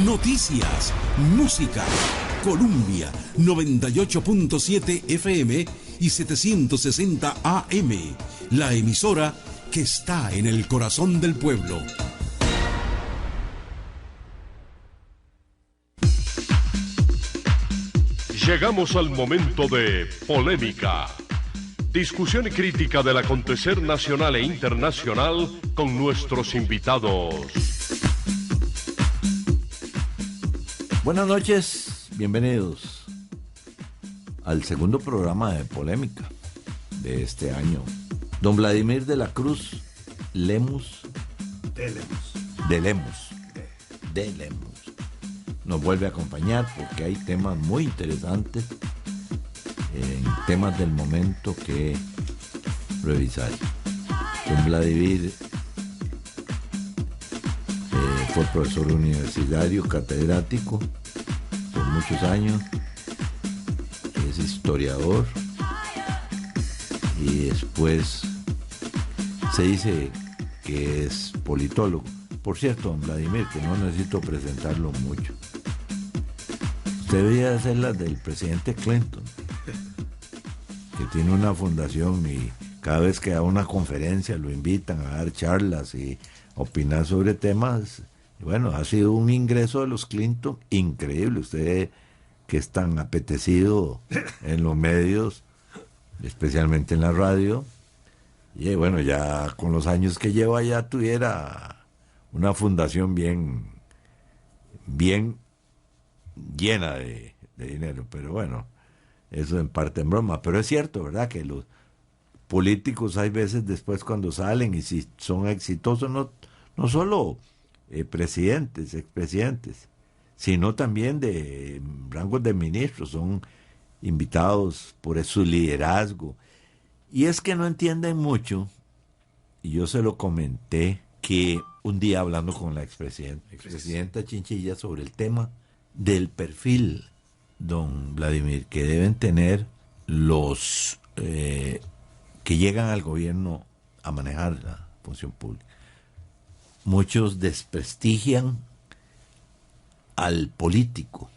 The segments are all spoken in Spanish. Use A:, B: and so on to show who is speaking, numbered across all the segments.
A: noticias, música. Columbia 98.7 FM y 760 AM. La emisora que está en el corazón del pueblo.
B: Llegamos al momento de polémica. Discusión y crítica del acontecer nacional e internacional con nuestros invitados.
C: Buenas noches, bienvenidos al segundo programa de polémica de este año. Don Vladimir de la Cruz Lemus nos vuelve a acompañar porque hay temas muy interesantes, temas del momento que revisar. Don Vladimir fue profesor universitario, catedrático por muchos años, es historiador y después se dice que es politólogo. Por cierto, don Vladimir, que no necesito presentarlo mucho. Usted debería hacer las del presidente Clinton, que tiene una fundación y cada vez que da una conferencia lo invitan a dar charlas y opinar sobre temas. Bueno, ha sido un ingreso de los Clinton increíble. Usted que es tan apetecido en los medios, especialmente en la radio, y bueno, ya con los años que lleva ya tuviera una fundación bien llena de dinero, pero bueno, eso en parte en broma, pero es cierto, ¿verdad? Que los políticos hay veces después cuando salen y si son exitosos, no solo presidentes, expresidentes, sino también de rangos de ministros, son invitados por su liderazgo. Y es que no entienden mucho, y yo se lo comenté, que un día hablando con la expresidenta Chinchilla sobre el tema del perfil, don Vladimir, que deben tener los que llegan al gobierno a manejar la función pública. Muchos desprestigian al político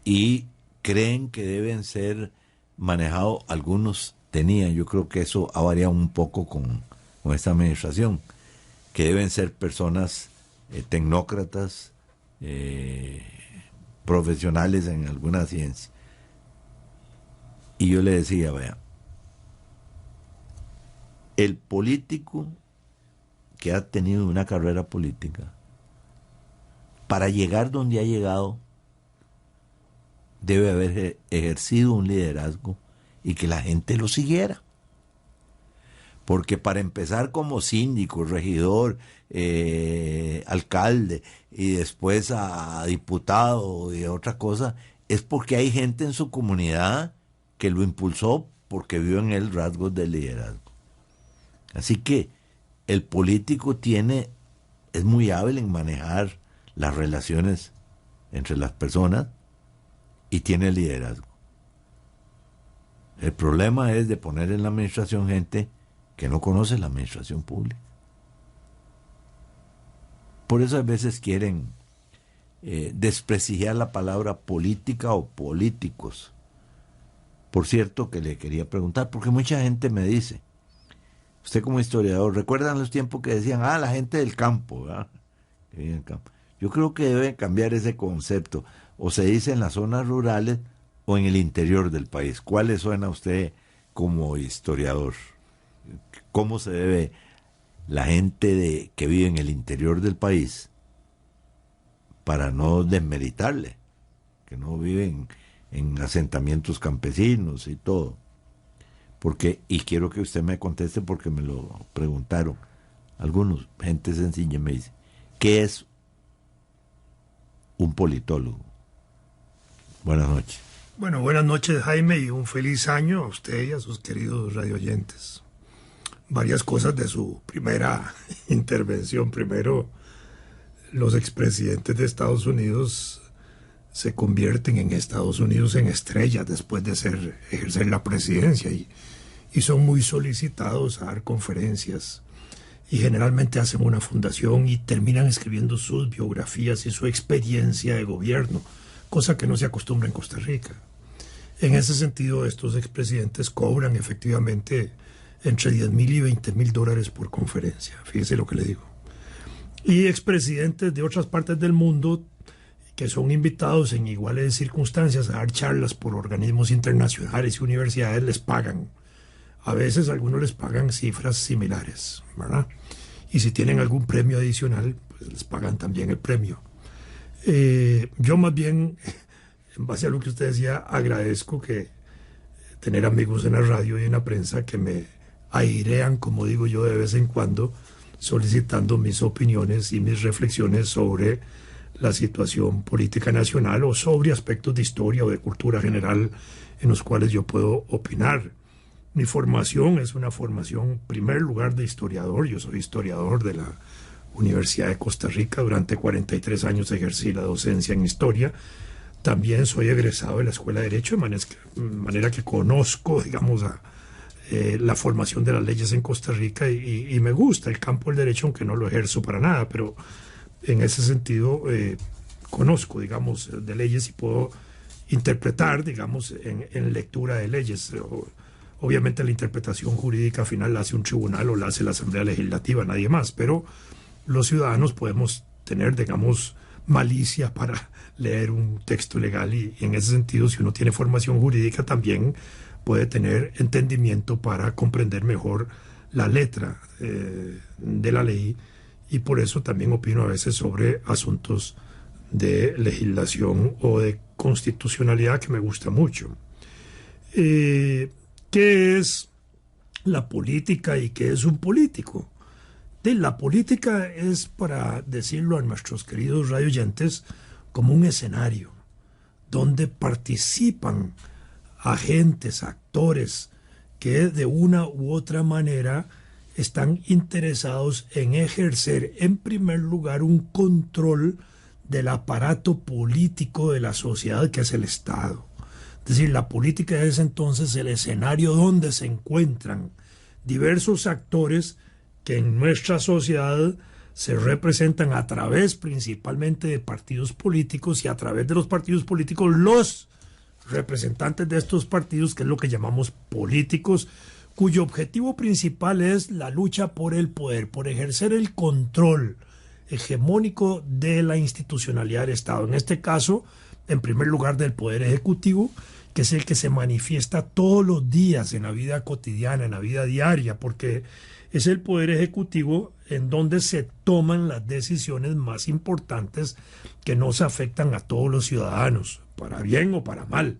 C: y creen que deben ser manejados, algunos tenían, yo creo que eso ha variado un poco con esta administración, que deben ser personas tecnócratas, profesionales en alguna ciencia. Y yo le decía, vea, el político que ha tenido una carrera política, para llegar donde ha llegado, debe haber ejercido un liderazgo y que la gente lo siguiera. Porque para empezar como síndico, regidor, alcalde y después a diputado y otra cosa, es porque hay gente en su comunidad que lo impulsó porque vio en él rasgos de liderazgo. Así que el político es muy hábil en manejar las relaciones entre las personas y tiene liderazgo. El problema es de poner en la administración gente que no conoce la administración pública. Por eso a veces quieren desprestigiar la palabra política o políticos. Por cierto, que le quería preguntar, porque mucha gente me dice, usted como historiador, ¿recuerdan los tiempos que decían, la gente del campo, ¿verdad? Que vive en el campo? Yo creo que debe cambiar ese concepto. O se dice en las zonas rurales o en el interior del país. ¿Cuál le suena a usted como historiador? ¿Cómo se debe la gente que vive en el interior del país, para no desmeritarle, que no viven en asentamientos campesinos y todo? Porque, y quiero que usted me conteste porque me lo preguntaron algunos, gente sencilla me dice, ¿qué es un politólogo? Buenas noches.
D: Bueno, buenas noches, Jaime, y un feliz año a usted y a sus queridos radioyentes. Varias cosas de su primera intervención. Primero, los expresidentes de Estados Unidos se convierten en Estados Unidos en estrellas después de ejercer la presidencia y son muy solicitados a dar conferencias y generalmente hacen una fundación y terminan escribiendo sus biografías y su experiencia de gobierno, cosa que no se acostumbra en Costa Rica. En ese sentido, estos expresidentes cobran efectivamente entre $10,000 y $20,000 por conferencia, fíjese lo que le digo. Y expresidentes de otras partes del mundo que son invitados en iguales circunstancias a dar charlas por organismos internacionales y universidades les pagan. A veces algunos les pagan cifras similares, ¿verdad? Y si tienen algún premio adicional, pues les pagan también el premio. Yo más bien, en base a lo que usted decía, agradezco que tener amigos en la radio y en la prensa que me airean, como digo yo, de vez en cuando, solicitando mis opiniones y mis reflexiones sobre la situación política nacional o sobre aspectos de historia o de cultura general en los cuales yo puedo opinar. Mi formación es una formación, en primer lugar, de historiador. Yo soy historiador de la Universidad de Costa Rica. Durante 43 años ejercí la docencia en historia. También soy egresado de la Escuela de Derecho, de manera que conozco, digamos, la formación de las leyes en Costa Rica y me gusta el campo del derecho, aunque no lo ejerzo para nada, pero en ese sentido conozco, digamos, de leyes y puedo interpretar, digamos, en lectura de leyes. Obviamente la interpretación jurídica final la hace un tribunal o la hace la Asamblea Legislativa, nadie más, pero los ciudadanos podemos tener, digamos, malicia para leer un texto legal y en ese sentido, si uno tiene formación jurídica, también puede tener entendimiento para comprender mejor la letra de la ley, y por eso también opino a veces sobre asuntos de legislación o de constitucionalidad que me gusta mucho. ¿Qué es la política y qué es un político? La política es, para decirlo a nuestros queridos radioyentes, como un escenario donde participan agentes, actores que de una u otra manera están interesados en ejercer en primer lugar un control del aparato político de la sociedad, que es el Estado. Es decir, la política es entonces el escenario donde se encuentran diversos actores que en nuestra sociedad se representan a través principalmente de partidos políticos, y a través de los partidos políticos los representantes de estos partidos, que es lo que llamamos políticos, cuyo objetivo principal es la lucha por el poder, por ejercer el control hegemónico de la institucionalidad del Estado. En este caso, en primer lugar, del Poder Ejecutivo, que es el que se manifiesta todos los días en la vida cotidiana, en la vida diaria, porque es el Poder Ejecutivo en donde se toman las decisiones más importantes que nos afectan a todos los ciudadanos, para bien o para mal.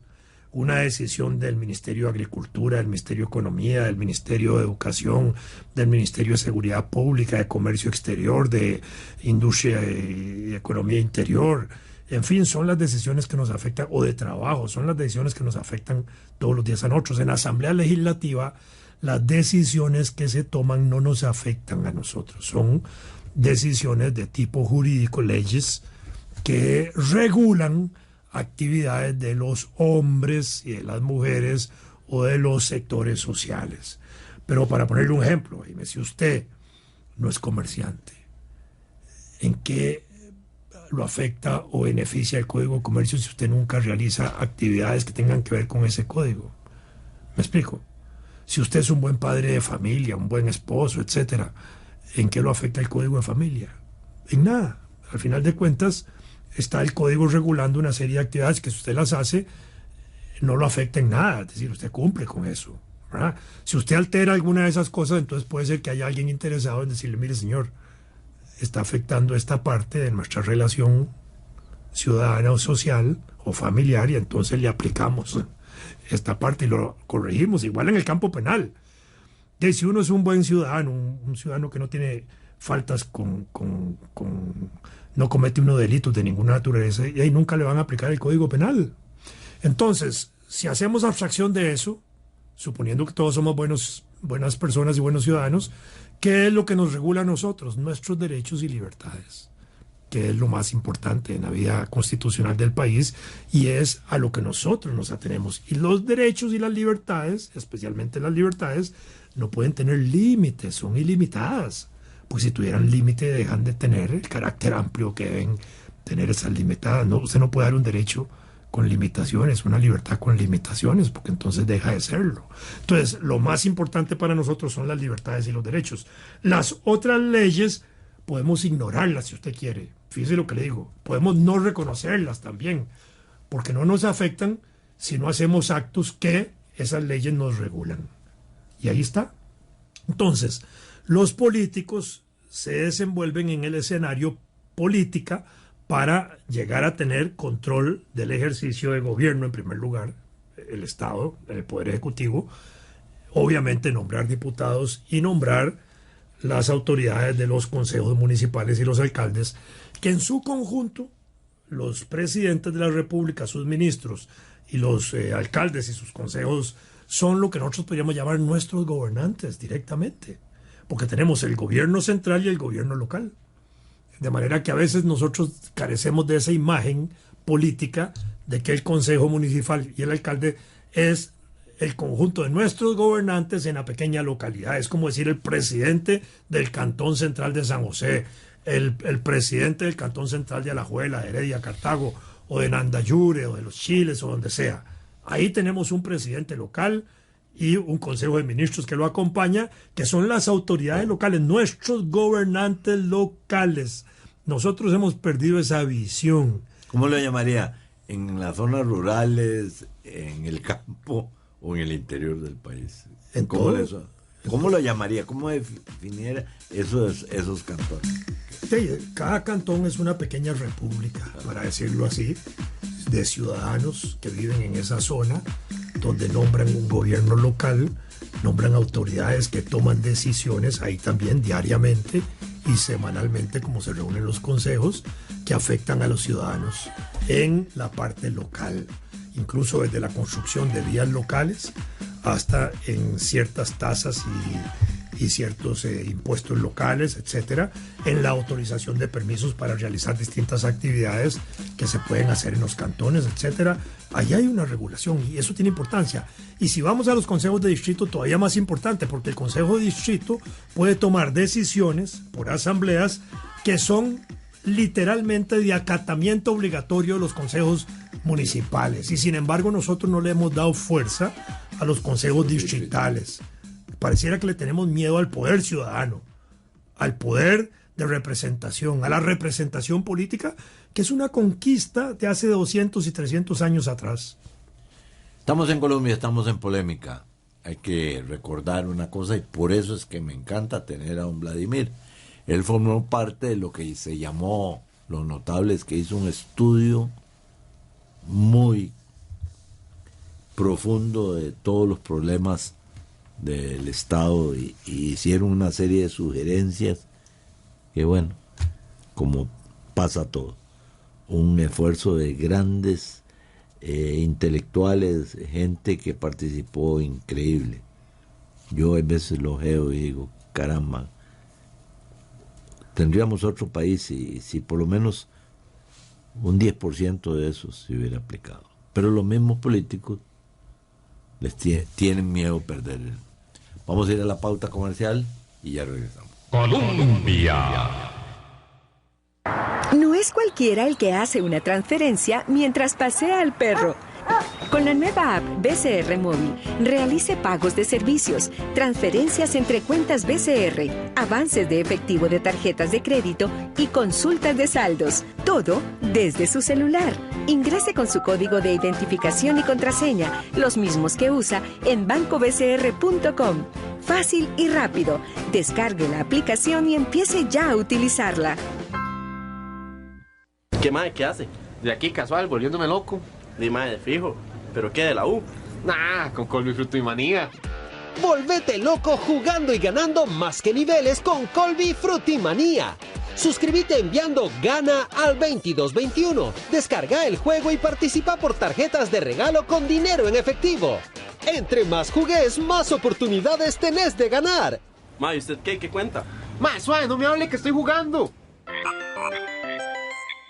D: Una decisión del Ministerio de Agricultura, del Ministerio de Economía, del Ministerio de Educación, del Ministerio de Seguridad Pública, de Comercio Exterior, de Industria y Economía Interior. En fin, son las decisiones que nos afectan, o de trabajo, son las decisiones que nos afectan todos los días a nosotros. En la Asamblea Legislativa, las decisiones que se toman no nos afectan a nosotros. Son decisiones de tipo jurídico, leyes que regulan actividades de los hombres y de las mujeres o de los sectores sociales. Pero para ponerle un ejemplo, si usted no es comerciante, ¿en qué lo afecta o beneficia el Código de Comercio si usted nunca realiza actividades que tengan que ver con ese código? ¿Me explico? Si usted es un buen padre de familia, un buen esposo, etcétera, ¿en qué lo afecta el Código de Familia? En nada. Al final de cuentas, está el código regulando una serie de actividades que si usted las hace, no lo afecta en nada. Es decir, usted cumple con eso, ¿verdad? Si usted altera alguna de esas cosas, entonces puede ser que haya alguien interesado en decirle, mire, señor, está afectando esta parte de nuestra relación ciudadana o social o familiar, y entonces le aplicamos esta parte y lo corregimos. Igual en el campo penal. Y si uno es un buen ciudadano, un ciudadano que no tiene faltas no comete unos delitos de ninguna naturaleza, y ahí nunca le van a aplicar el Código Penal. Entonces, si hacemos abstracción de eso, suponiendo que todos somos buenas personas y buenos ciudadanos, ¿qué es lo que nos regula a nosotros? Nuestros derechos y libertades, que es lo más importante en la vida constitucional del país, y es a lo que nosotros nos atenemos. Y los derechos y las libertades, especialmente las libertades, no pueden tener límites, son ilimitadas. pues si tuvieran límite dejan de tener el carácter amplio que deben tener esas limitadas. No, usted no puede dar un derecho con limitaciones, una libertad con limitaciones, porque entonces deja de serlo. Entonces, lo más importante para nosotros son las libertades y los derechos. Las otras leyes podemos ignorarlas si usted quiere. Fíjese lo que le digo. Podemos no reconocerlas también, porque no nos afectan si no hacemos actos que esas leyes nos regulan. Y ahí está. Entonces, los políticos se desenvuelven en el escenario política para llegar a tener control del ejercicio de gobierno, en primer lugar, el Estado, el Poder Ejecutivo, obviamente nombrar diputados y nombrar las autoridades de los consejos municipales y los alcaldes, que en su conjunto, los presidentes de la República, sus ministros y los alcaldes y sus consejos son lo que nosotros podríamos llamar nuestros gobernantes directamente, porque tenemos el gobierno central y el gobierno local. De manera que a veces nosotros carecemos de esa imagen política de que el consejo municipal y el alcalde es el conjunto de nuestros gobernantes en la pequeña localidad. Es como decir el presidente del Cantón Central de San José, el presidente del Cantón Central de Alajuela, de Heredia, Cartago, o de Nandayure, o de los Chiles, o donde sea. Ahí tenemos un presidente local y un consejo de ministros que lo acompaña, que son las autoridades locales, nuestros gobernantes locales. Nosotros hemos perdido esa visión.
C: ¿Cómo lo llamaría? ¿En las zonas rurales, en el campo o en el interior del país? ¿Cómo lo llamaría? ¿Cómo definiera esos cantones?
D: Sí, cada cantón es una pequeña república, para decirlo así, de ciudadanos que viven en esa zona, donde nombran un gobierno local, nombran autoridades que toman decisiones ahí también diariamente y semanalmente, como se reúnen los consejos, que afectan a los ciudadanos en la parte local, incluso desde la construcción de vías locales hasta en ciertas tasas y ciertos impuestos locales, etcétera, en la autorización de permisos para realizar distintas actividades que se pueden hacer en los cantones, etcétera. Allí hay una regulación y eso tiene importancia. Y si vamos a los consejos de distrito, todavía más importante, porque el consejo de distrito puede tomar decisiones por asambleas que son literalmente de acatamiento obligatorio de los consejos municipales. Y sin embargo, nosotros no le hemos dado fuerza a los consejos distritales. Pareciera que le tenemos miedo al poder ciudadano, al poder de representación, a la representación política, que es una conquista de hace 200 y 300 años atrás.
C: Estamos en Colombia, estamos en polémica. Hay que recordar una cosa y por eso es que me encanta tener a don Vladimir. Él formó parte de lo que se llamó Los Notables, que hizo un estudio muy profundo de todos los problemas del Estado y hicieron una serie de sugerencias que, bueno, como pasa todo, un esfuerzo de grandes intelectuales, gente que participó increíble. Yo a veces lo veo y digo, caramba, tendríamos otro país si por lo menos un 10% de eso se hubiera aplicado. Pero los mismos políticos les tienen miedo a perder. Vamos a ir a la pauta comercial y ya regresamos.
B: Colombia.
E: No es cualquiera el que hace una transferencia mientras pasea al perro. Con la nueva app BCR Móvil, realice pagos de servicios, transferencias entre cuentas BCR, avances de efectivo de tarjetas de crédito y consultas de saldos. Todo desde su celular. Ingrese con su código de identificación y contraseña, los mismos que usa en bancobcr.com. Fácil y rápido. Descargue la aplicación y empiece ya a utilizarla.
F: ¿Qué mae? ¿Qué hace?
G: De aquí casual, volviéndome loco.
F: De mae, de fijo. ¿Pero qué, de la U?
G: Nah, con Colby Frutimanía.
H: Volvete loco jugando y ganando más que niveles con Colby Frutimanía. Suscríbete enviando Gana al 2221. Descarga el juego y participa por tarjetas de regalo con dinero en efectivo. Entre más jugues, más oportunidades tenés de ganar.
F: Mae, ¿usted qué? ¿Qué cuenta?
G: Mae, suave, no me hable que estoy jugando.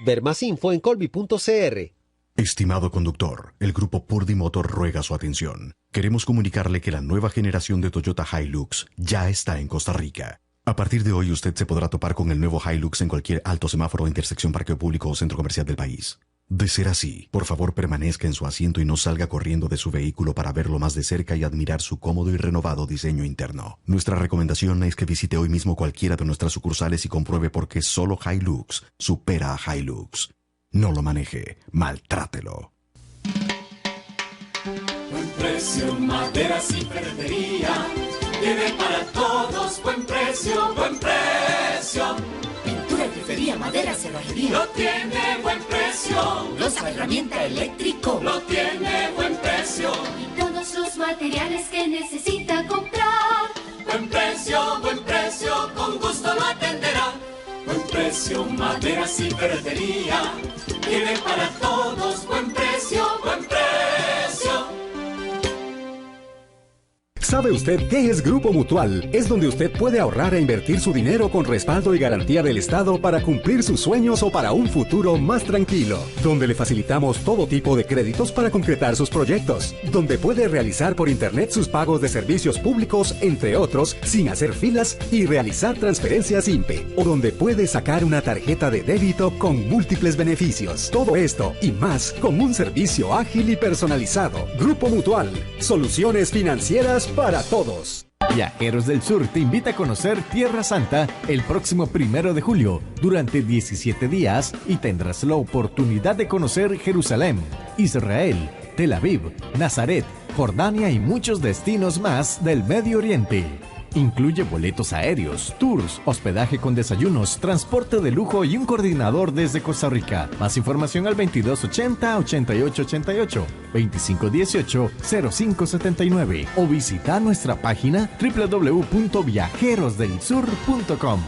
H: Ver más info en colby.cr.
I: Estimado conductor, el grupo Purdy Motor ruega su atención. Queremos comunicarle que la nueva generación de Toyota Hilux ya está en Costa Rica. A partir de hoy usted se podrá topar con el nuevo Hilux en cualquier alto semáforo, intersección, parqueo público o centro comercial del país. De ser así, por favor permanezca en su asiento y no salga corriendo de su vehículo para verlo más de cerca y admirar su cómodo y renovado diseño interno. Nuestra recomendación es que visite hoy mismo cualquiera de nuestras sucursales y compruebe por qué solo Hilux supera a Hilux. No lo maneje, maltrátelo.
J: Buen precio, maderas y ferretería. Tiene para todos buen precio, buen precio.
K: Pintura, grifería, madera, cerrajería.
J: Lo tiene buen precio.
K: Loza, herramienta, eléctrico.
J: Lo tiene buen precio.
L: Y todos los materiales que necesita comprar.
J: Buen precio, con gusto lo atenderá. Buen precio, maderas y ferretería. Tiene para todos buen precio, buen precio.
M: ¿Sabe usted qué es Grupo Mutual? Es donde usted puede ahorrar e invertir su dinero con respaldo y garantía del Estado para cumplir sus sueños o para un futuro más tranquilo. Donde le facilitamos todo tipo de créditos para concretar sus proyectos. Donde puede realizar por internet sus pagos de servicios públicos, entre otros, sin hacer filas y realizar transferencias INPE. O donde puede sacar una tarjeta de débito con múltiples beneficios. Todo esto y más con un servicio ágil y personalizado. Grupo Mutual. Soluciones financieras para todos.
N: Viajeros del Sur te invita a conocer Tierra Santa el próximo 1 de julio durante 17 días y tendrás la oportunidad de conocer Jerusalén, Israel, Tel Aviv, Nazaret, Jordania y muchos destinos más del Medio Oriente. Incluye boletos aéreos, tours, hospedaje con desayunos, transporte de lujo y un coordinador desde Costa Rica. Más información al 2280-8888, 2518-0579 o visita nuestra página www.viajerosdelsur.com.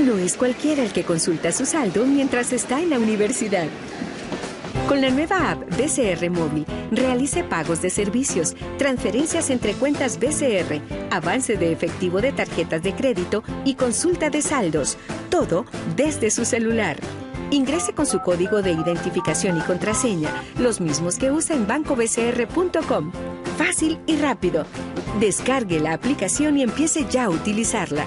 E: No es cualquiera el que consulta su saldo mientras está en la universidad. Con la nueva app BCR Móvil, realice pagos de servicios, transferencias entre cuentas BCR, avance de efectivo de tarjetas de crédito y consulta de saldos. Todo desde su celular. Ingrese con su código de identificación y contraseña, los mismos que usa en bancobcr.com. Fácil y rápido. Descargue la aplicación y empiece ya a utilizarla.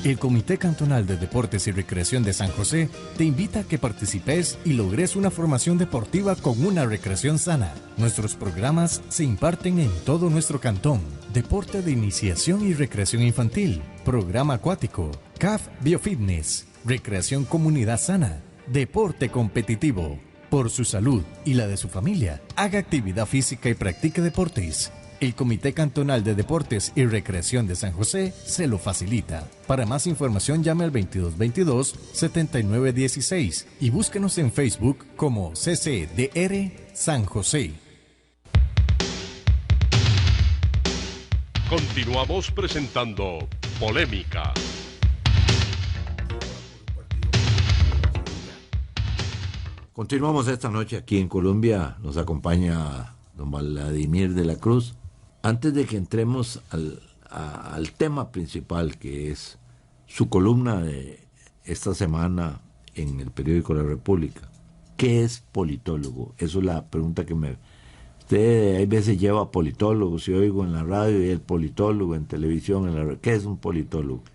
N: El Comité Cantonal de Deportes y Recreación de San José te invita a que participes y logres una formación deportiva con una recreación sana. Nuestros programas se imparten en todo nuestro cantón. Deporte de iniciación y recreación infantil, programa acuático, CAF Biofitness, recreación comunidad sana, deporte competitivo. Por su salud y la de su familia, haga actividad física y practique deportes. El Comité Cantonal de Deportes y Recreación de San José se lo facilita. Para más información llame al 2222-7916 y búsquenos en Facebook como CCDR San José.
B: Continuamos presentando Polémica.
C: Continuamos esta noche aquí en Colombia. Nos acompaña don Vladimir de la Cruz. Antes de que entremos al tema principal, que es su columna de esta semana en el periódico La República, ¿qué es politólogo? Eso es la pregunta que usted hay veces lleva politólogo, si oigo en la radio y el politólogo en televisión, ¿qué es un politólogo?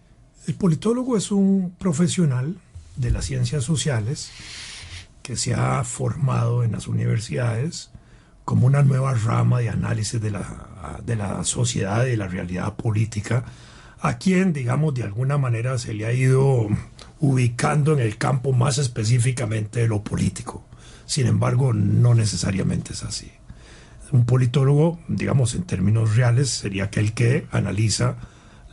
D: El politólogo es un profesional de las ciencias sociales que se ha formado en las universidades como una nueva rama de análisis de la sociedad y de la realidad política, a quien, digamos, de alguna manera se le ha ido ubicando en el campo más específicamente de lo político. Sin embargo, no necesariamente es así. Un politólogo, digamos, en términos reales, sería aquel que analiza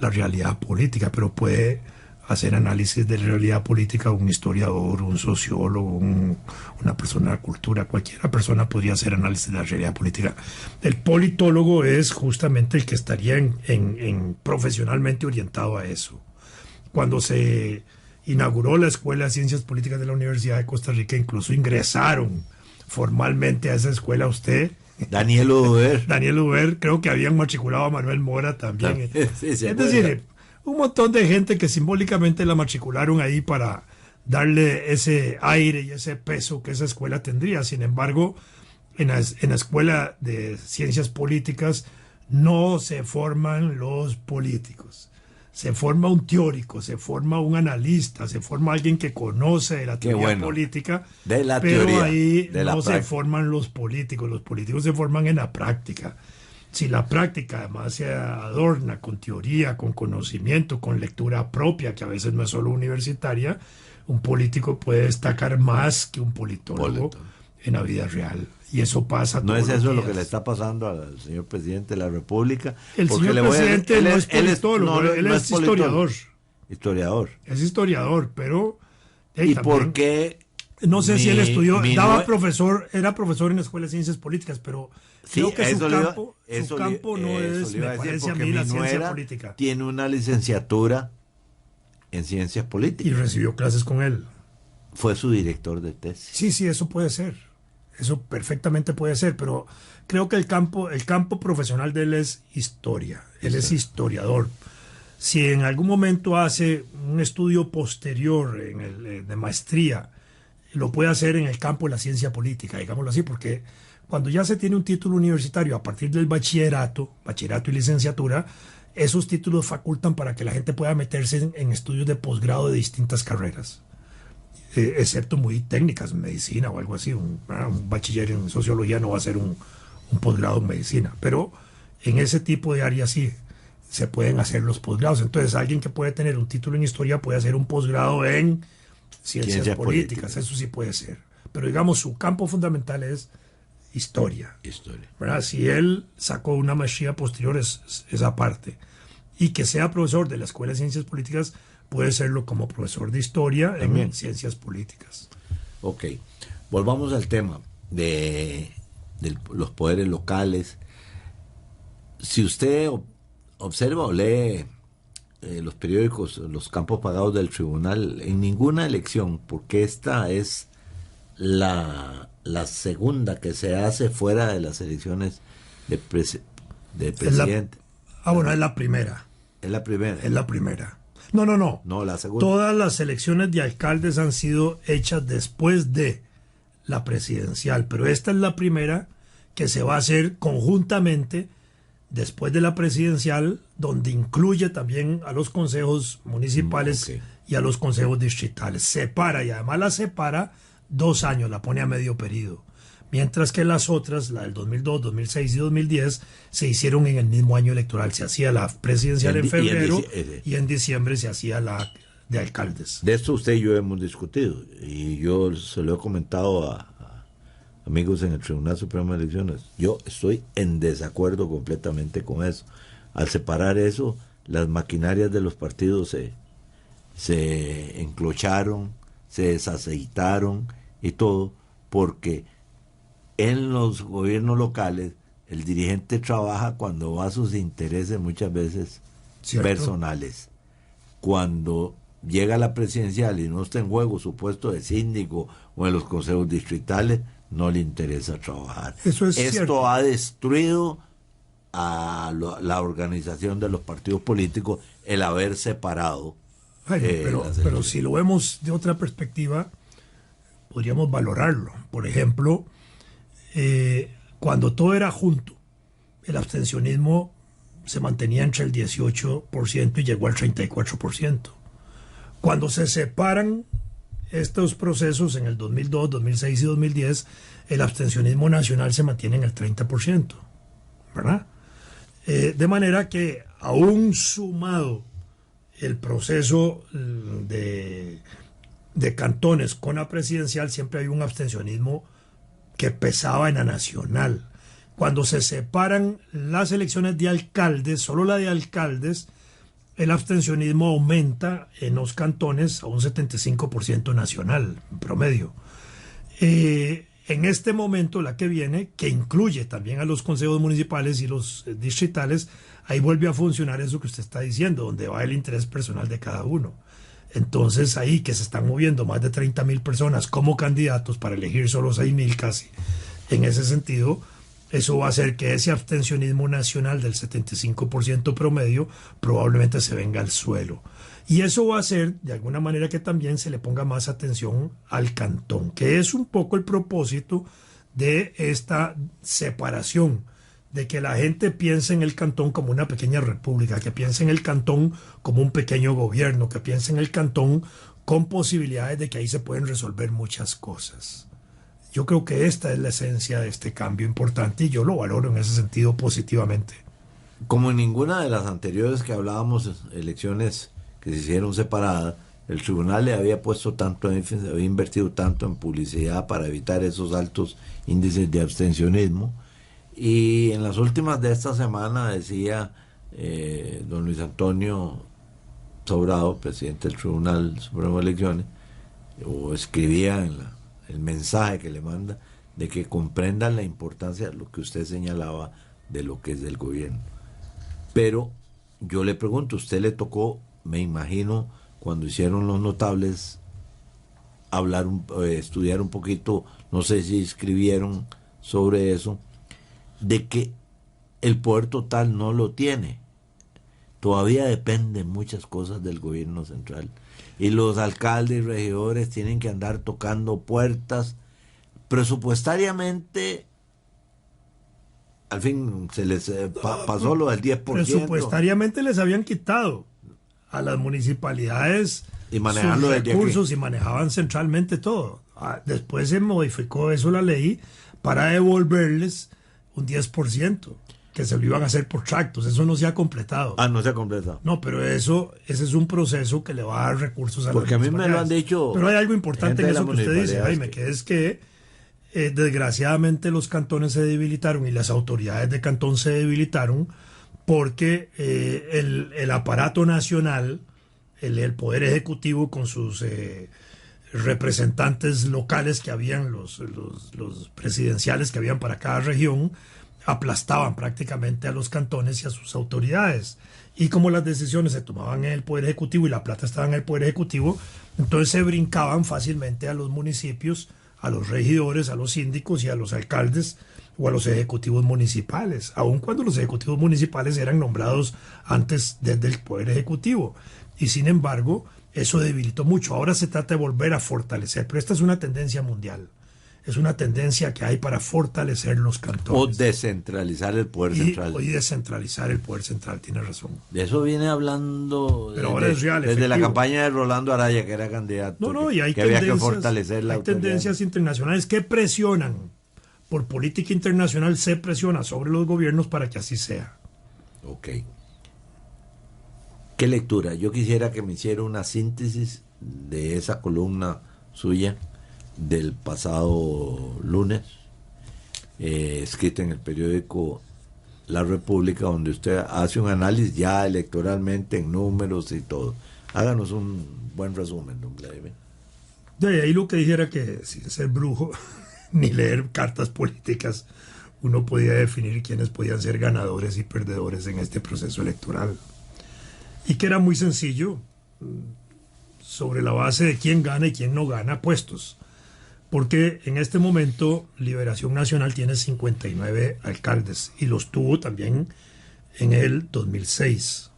D: la realidad política, pero puede hacer análisis de la realidad política un historiador, un sociólogo, una persona de la cultura, cualquiera persona podría hacer análisis de la realidad política. El politólogo es justamente el que estaría profesionalmente orientado a eso. Cuando se inauguró la Escuela de Ciencias Políticas de la Universidad de Costa Rica, incluso ingresaron formalmente a esa escuela
C: Daniel
D: Uber, creo que habían matriculado a Manuel Mora también.
C: Sí,
D: es decir, un montón de gente que simbólicamente la matricularon ahí para darle ese aire y ese peso que esa escuela tendría. Sin embargo, en la Escuela de Ciencias Políticas no se forman los políticos. Se forma un teórico, se forma un analista, se forma alguien que conoce de la teoría política,
C: de la
D: pero
C: teoría,
D: ahí
C: de
D: no
C: la
D: se forman los políticos se forman en la práctica. Si la práctica además se adorna con teoría, con conocimiento, con lectura propia, que a veces no es solo universitaria, un político puede destacar más que un politólogo en la vida real. Y eso pasa
C: ¿No
D: todos
C: es eso
D: los
C: lo
D: días.
C: que le está pasando al señor presidente de la República?
D: El señor presidente no es politólogo, él es historiador.
C: Historiador.
D: Es historiador, pero...
C: ¿Y
D: también,
C: por qué?
D: No sé si él estudió, era profesor en la Escuela de Ciencias Políticas, pero creo que su campo no es, me parece a mí, la ciencia política.
C: Tiene una licenciatura en Ciencias Políticas.
D: Y recibió clases con él.
C: Fue su director de tesis.
D: Sí, eso puede ser. Eso perfectamente puede ser, pero creo que el campo profesional de él es historia. Él es historiador. Si en algún momento hace un estudio posterior de maestría, lo puede hacer en el campo de la ciencia política, digámoslo así, porque cuando ya se tiene un título universitario a partir del bachillerato y licenciatura, esos títulos facultan para que la gente pueda meterse en estudios de posgrado de distintas carreras. Excepto muy técnicas, medicina o algo así. Un bachiller en sociología no va a ser un posgrado en medicina, pero en ese tipo de áreas sí se pueden hacer los posgrados. Entonces alguien que puede tener un título en historia puede hacer un posgrado en ciencias políticas, eso sí puede ser. Pero digamos, su campo fundamental es historia. ¿Verdad? Si él sacó una maestría posterior es esa parte. Y que sea profesor de la Escuela de Ciencias Políticas, puede serlo como profesor de historia en ciencias políticas.
C: Ok, volvamos al tema de los poderes locales. Si usted observa o lee los periódicos, los campos pagados del tribunal, en ninguna elección, porque esta es la segunda que se hace fuera de las elecciones de presidente.
D: Bueno, es la primera.
C: Es la primera.
D: Es la primera. No,
C: la segunda.
D: Todas las elecciones de alcaldes han sido hechas después de la presidencial, pero esta es la primera que se va a hacer conjuntamente después de la presidencial, donde incluye también a los consejos municipales y a los consejos distritales. Separa, y además la separa 2 años, la pone a medio periodo. Mientras que las otras, la del 2002, 2006 y 2010, se hicieron en el mismo año electoral. Se hacía la presidencial en febrero y en diciembre se hacía la de alcaldes.
C: De esto usted y yo hemos discutido y yo se lo he comentado a amigos en el Tribunal Supremo de Elecciones. Yo estoy en desacuerdo completamente con eso. Al separar eso, las maquinarias de los partidos se enclocharon, se desaceitaron y todo, porque en los gobiernos locales el dirigente trabaja cuando va a sus intereses muchas veces personales. Cuando llega a la presidencial y no está en juego su puesto de síndico o en los consejos distritales, no le interesa trabajar. Esto ha destruido a la organización de los partidos políticos, el haber separado.
D: Pero si lo vemos de otra perspectiva, podríamos valorarlo. Por ejemplo, cuando todo era junto, el abstencionismo se mantenía entre el 18% y llegó al 34%. Cuando se separan estos procesos en el 2002, 2006 y 2010, el abstencionismo nacional se mantiene en el 30%, ¿verdad? De manera que, aún sumado el proceso de cantones con la presidencial, siempre hay un abstencionismo que pesaba en la nacional. Cuando se separan las elecciones de alcaldes, solo la de alcaldes, el abstencionismo aumenta en los cantones a un 75% nacional, en promedio. En este momento, la que viene, que incluye también a los consejos municipales y los distritales, ahí vuelve a funcionar eso que usted está diciendo, donde va el interés personal de cada uno. Entonces, ahí que se están moviendo más de 30,000 personas como candidatos para elegir solo 6,000 casi, en ese sentido, eso va a hacer que ese abstencionismo nacional del 75% promedio probablemente se venga al suelo. Y eso va a hacer, de alguna manera, que también se le ponga más atención al cantón, que es un poco el propósito de esta separación de que la gente piense en el cantón como una pequeña república, que piense en el cantón como un pequeño gobierno, que piense en el cantón con posibilidades de que ahí se pueden resolver muchas cosas. Yo creo que esta es la esencia de este cambio importante y yo lo valoro en ese sentido positivamente.
C: Como en ninguna de las anteriores que hablábamos, elecciones que se hicieron separadas, el tribunal le había puesto tanto énfasis, había invertido tanto en publicidad para evitar esos altos índices de abstencionismo. Y en las últimas de esta semana decía don Luis Antonio Sobrado, presidente del Tribunal Supremo de Elecciones, o escribía en el mensaje que le manda, de que comprendan la importancia de lo que usted señalaba de lo que es del gobierno. Pero yo le pregunto, usted le tocó, me imagino, cuando hicieron los notables, estudiar un poquito, no sé si escribieron sobre eso, de que el poder total no lo tiene. Todavía dependen muchas cosas del gobierno central. Y los alcaldes y regidores tienen que andar tocando puertas. Presupuestariamente, al fin se les pasó lo del 10%.
D: Presupuestariamente les habían quitado a las municipalidades
C: y manejarlo
D: sus recursos y manejaban centralmente todo. Después se modificó eso la ley para devolverles un 10%, que se lo iban a hacer por tractos. Eso no se ha completado.
C: No se ha completado.
D: No, pero ese es un proceso que le va a dar recursos a
C: porque
D: las
C: a mí me lo han dicho.
D: Pero hay algo importante en eso que usted dice, Jaime, que es que desgraciadamente los cantones se debilitaron y las autoridades de cantón se debilitaron porque el aparato nacional, el poder ejecutivo con sus representantes locales que habían, los presidenciales que habían para cada región, aplastaban prácticamente a los cantones y a sus autoridades. Y como las decisiones se tomaban en el Poder Ejecutivo y la plata estaba en el Poder Ejecutivo, entonces se brincaban fácilmente a los municipios, a los regidores, a los síndicos y a los alcaldes o a los ejecutivos municipales, aun cuando los ejecutivos municipales eran nombrados antes desde el Poder Ejecutivo. Y sin embargo, eso debilitó mucho. Ahora se trata de volver a fortalecer, pero esta es una tendencia mundial. Es una tendencia que hay para fortalecer los cantones.
C: O descentralizar el poder central.
D: Y descentralizar el poder central, tiene razón.
C: De eso viene hablando
D: pero ahora es real,
C: desde la campaña de Rolando Araya, que era candidato.
D: Y hay
C: que había que fortalecer la autoridad.
D: Hay tendencias internacionales que presionan. Por política internacional se presiona sobre los gobiernos para que así sea.
C: Ok. ¿Qué lectura? Yo quisiera que me hiciera una síntesis de esa columna suya del pasado lunes, escrita en el periódico La República, donde usted hace un análisis ya electoralmente en números y todo. Háganos un buen resumen, don Vladimir.
D: De ahí lo que dijera que sin ser brujo ni leer cartas políticas, uno podía definir quiénes podían ser ganadores y perdedores en este proceso electoral. Y que era muy sencillo, sobre la base de quién gana y quién no gana puestos. Porque en este momento Liberación Nacional tiene 59 alcaldes y los tuvo también en el 2006.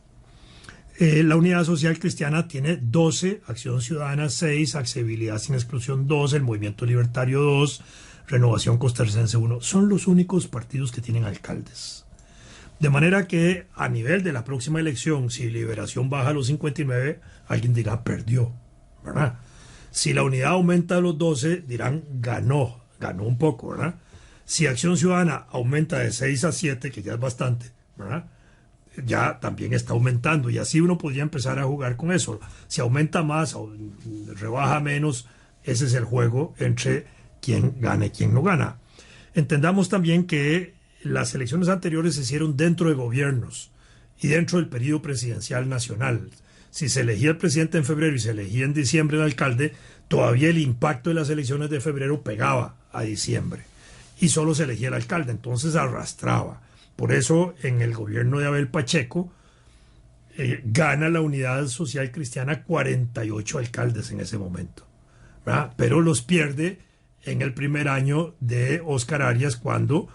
D: La Unidad Social Cristiana tiene 12, Acción Ciudadana 6, Accesibilidad Sin Exclusión 2, el Movimiento Libertario 2, Renovación Costarricense 1. Son los únicos partidos que tienen alcaldes. De manera que a nivel de la próxima elección, si Liberación baja a los 59, alguien dirá perdió, ¿verdad? Si la unidad aumenta a los 12, dirán ganó un poco, ¿verdad? Si Acción Ciudadana aumenta de 6 a 7, que ya es bastante, ¿verdad? Ya también está aumentando y así uno podría empezar a jugar con eso. Si aumenta más o rebaja menos, ese es el juego entre quién gana y quién no gana. Entendamos también que las elecciones anteriores se hicieron dentro de gobiernos y dentro del periodo presidencial nacional. Si se elegía el presidente en febrero y se elegía en diciembre el alcalde, todavía el impacto de las elecciones de febrero pegaba a diciembre y solo se elegía el alcalde, entonces arrastraba. Por eso en el gobierno de Abel Pacheco gana la Unidad Social Cristiana 48 alcaldes en ese momento, ¿verdad? Pero los pierde en el primer año de Óscar Arias, cuando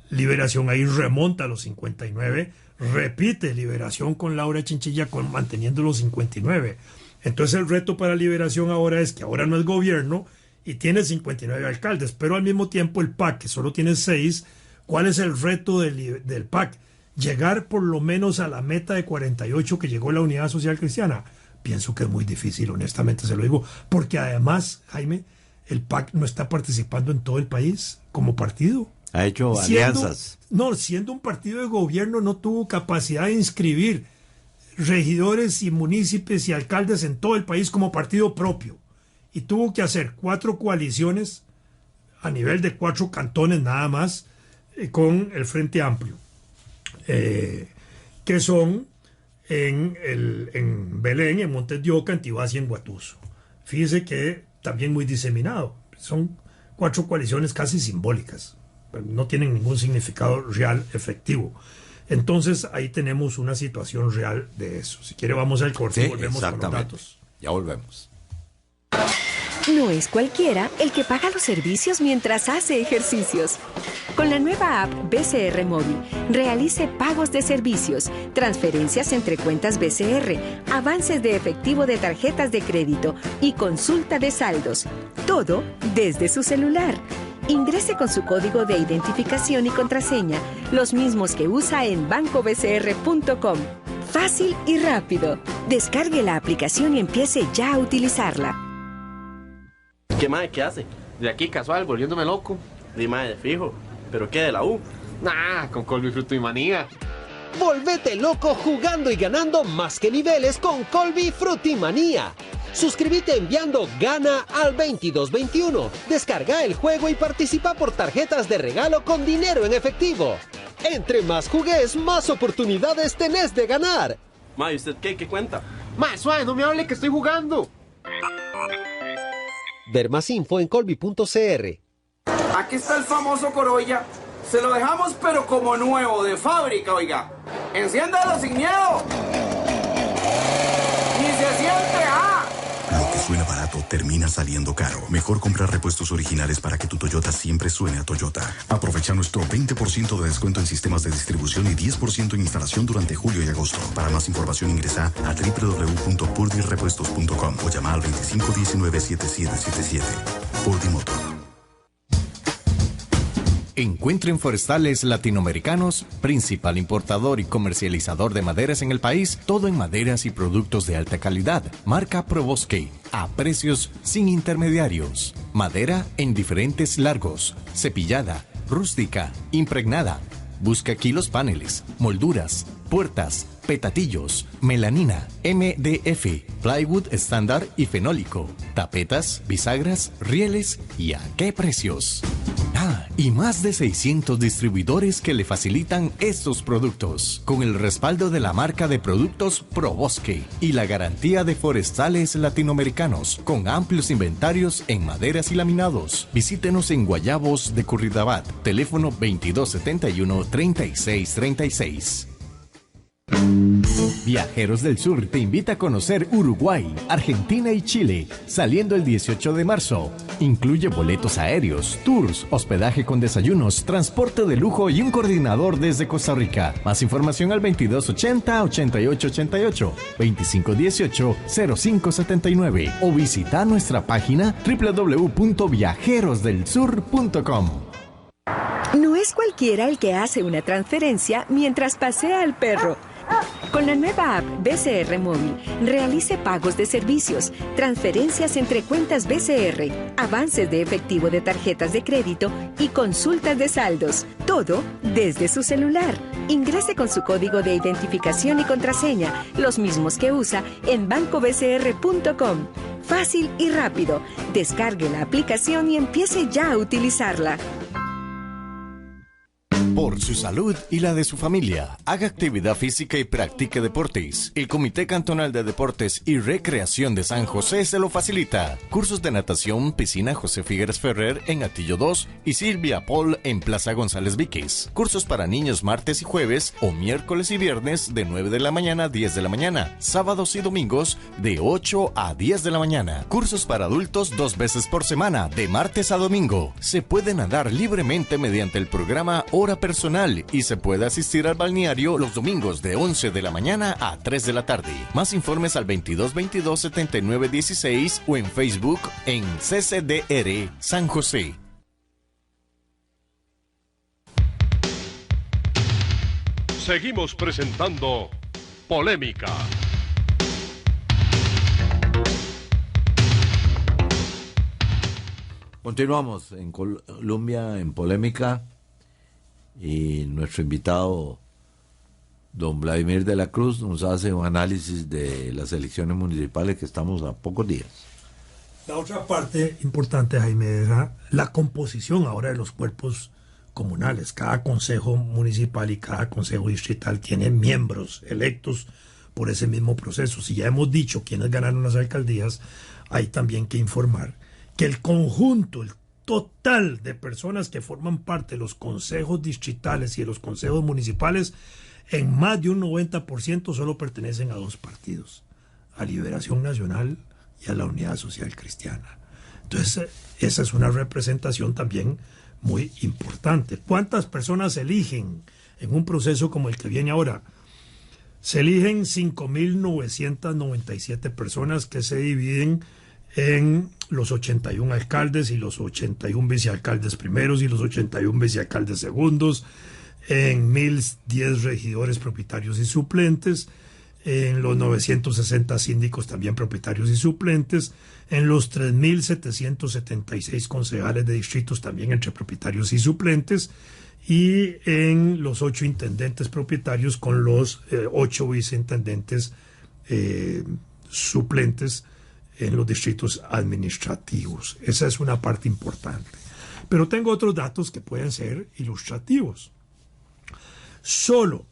D: Liberación ahí remonta a los 59, repite Liberación con Laura Chinchilla manteniendo los 59. Entonces el reto para Liberación ahora es que ahora no es gobierno y tiene 59 alcaldes, pero al mismo tiempo el PAC, que solo tiene 6, ¿Cuál es el reto del PAC? Llegar por lo menos a la meta de 48 que llegó la Unidad Social Cristiana. Pienso que es muy difícil, honestamente se lo digo, porque además, Jaime, el PAC no está participando en todo el país como partido.
C: Ha hecho alianzas.
D: Siendo un partido de gobierno, no tuvo capacidad de inscribir regidores y municipios y alcaldes en todo el país como partido propio. Y tuvo que hacer 4 coaliciones a nivel de 4 cantones nada más con el Frente Amplio, que son en Belén, en Montes de Oca, en Tibás y en Guatuso. Fíjese que también muy diseminado. Son 4 coaliciones casi simbólicas. No tienen ningún significado real efectivo. Entonces ahí tenemos una situación real de eso. Si quiere vamos al corte y volvemos con los datos.
C: Ya volvemos.
E: No es cualquiera el que paga los servicios mientras hace ejercicios. Con la nueva app BCR Móvil, realice pagos de servicios, transferencias entre cuentas BCR, avances de efectivo de tarjetas de crédito y consulta de saldos. Todo desde su celular. Ingrese con su código de identificación y contraseña, los mismos que usa en bancobcr.com. Fácil y rápido. Descargue la aplicación y empiece ya a utilizarla.
F: ¿Qué mae? ¿Qué hace?
G: De aquí casual, volviéndome loco.
F: Di mae, de fijo. ¿Pero qué de la U?
G: Nah, con Colby Fruto y Manía.
H: Volvete loco jugando y ganando más que niveles con Colby Frutimanía. Suscríbete enviando Gana al 2221. Descarga el juego y participa por tarjetas de regalo con dinero en efectivo. Entre más jugues, más oportunidades tenés de ganar.
F: Ma, ¿y usted qué? ¿Qué cuenta?
G: Ma, suave, no me hable que estoy jugando.
H: Ver más info en colby.cr.
O: Aquí está el famoso Corolla. Se lo dejamos pero como nuevo, de fábrica, oiga. Enciéndalo sin miedo. Ni se siente,
I: Lo que suena barato termina saliendo caro. Mejor comprar repuestos originales para que tu Toyota siempre suene a Toyota. Aprovecha nuestro 20% de descuento en sistemas de distribución y 10% en instalación durante julio y agosto. Para más información ingresa a www.purdyrepuestos.com o llama al 2519-7777. Purdy Motor.
N: Encuentren Forestales Latinoamericanos, principal importador y comercializador de maderas en el país, todo en maderas y productos de alta calidad. Marca ProBosque, a precios sin intermediarios. Madera en diferentes largos, cepillada, rústica, impregnada. Busca aquí los paneles, molduras, puertas, petatillos, melanina, MDF, plywood estándar y fenólico, tapetas, bisagras, rieles y a qué precios. Y más de 600 distribuidores que le facilitan estos productos, con el respaldo de la marca de productos ProBosque y la garantía de Forestales Latinoamericanos, con amplios inventarios en maderas y laminados. Visítenos en Guayabos de Curridabat, teléfono 2271-3636. Viajeros del Sur te invita a conocer Uruguay, Argentina y Chile, saliendo el 18 de marzo. Incluye boletos aéreos, tours, hospedaje con desayunos, transporte de lujo y un coordinador desde Costa Rica. Más información al 2280-8888, 2518-0579 o visita nuestra página www.viajerosdelsur.com.
E: No es cualquiera el que hace una transferencia mientras pasea al perro. Con la nueva app BCR Móvil, realice pagos de servicios, transferencias entre cuentas BCR, avances de efectivo de tarjetas de crédito y consultas de saldos. Todo desde su celular. Ingrese con su código de identificación y contraseña, los mismos que usa en bancobcr.com. Fácil y rápido. Descargue la aplicación y empiece ya a utilizarla.
N: Por su salud y la de su familia, haga actividad física y practique deportes. El Comité Cantonal de Deportes y Recreación de San José se lo facilita. Cursos de natación, piscina José Figueres Ferrer en Atillo 2 y Silvia Paul en Plaza González Víquez. Cursos para niños martes y jueves o miércoles y viernes de 9 de la mañana a 10 de la mañana. Sábados y domingos de 8 a 10 de la mañana. Cursos para adultos 2 veces por semana, de martes a domingo. Se puede nadar libremente mediante el programa Hora Personal y se puede asistir al balneario los domingos de 11 de la mañana a 3 de la tarde. Más informes al 2222-7916 o en Facebook en CCDR San José.
B: Seguimos presentando Polémica.
C: Continuamos en Colombia en Polémica y nuestro invitado don Vladimir de la Cruz nos hace un análisis de las elecciones municipales que estamos a pocos días.
D: La otra parte importante, Jaime, era la composición ahora de los cuerpos comunales. Cada consejo municipal y cada consejo distrital tiene miembros electos por ese mismo proceso. Si ya hemos dicho quiénes ganaron las alcaldías, hay también que informar que el conjunto, el total de personas que forman parte de los consejos distritales y de los consejos municipales, en más de un 90% solo pertenecen a dos partidos, a Liberación Nacional y a la Unidad Social Cristiana. Entonces, esa es una representación también muy importante. ¿Cuántas personas se eligen en un proceso como el que viene ahora? Se eligen 5.997 personas que se dividen en los 81 alcaldes y los 81 vicealcaldes primeros y los 81 vicealcaldes segundos, en 1.010 regidores propietarios y suplentes, en los 960 síndicos también propietarios y suplentes, en los 3.776 concejales de distritos también entre propietarios y suplentes, y en los 8 intendentes propietarios con los 8 viceintendentes suplentes en los distritos administrativos. Esa es una parte importante. Pero tengo otros datos que pueden ser ilustrativos. Solo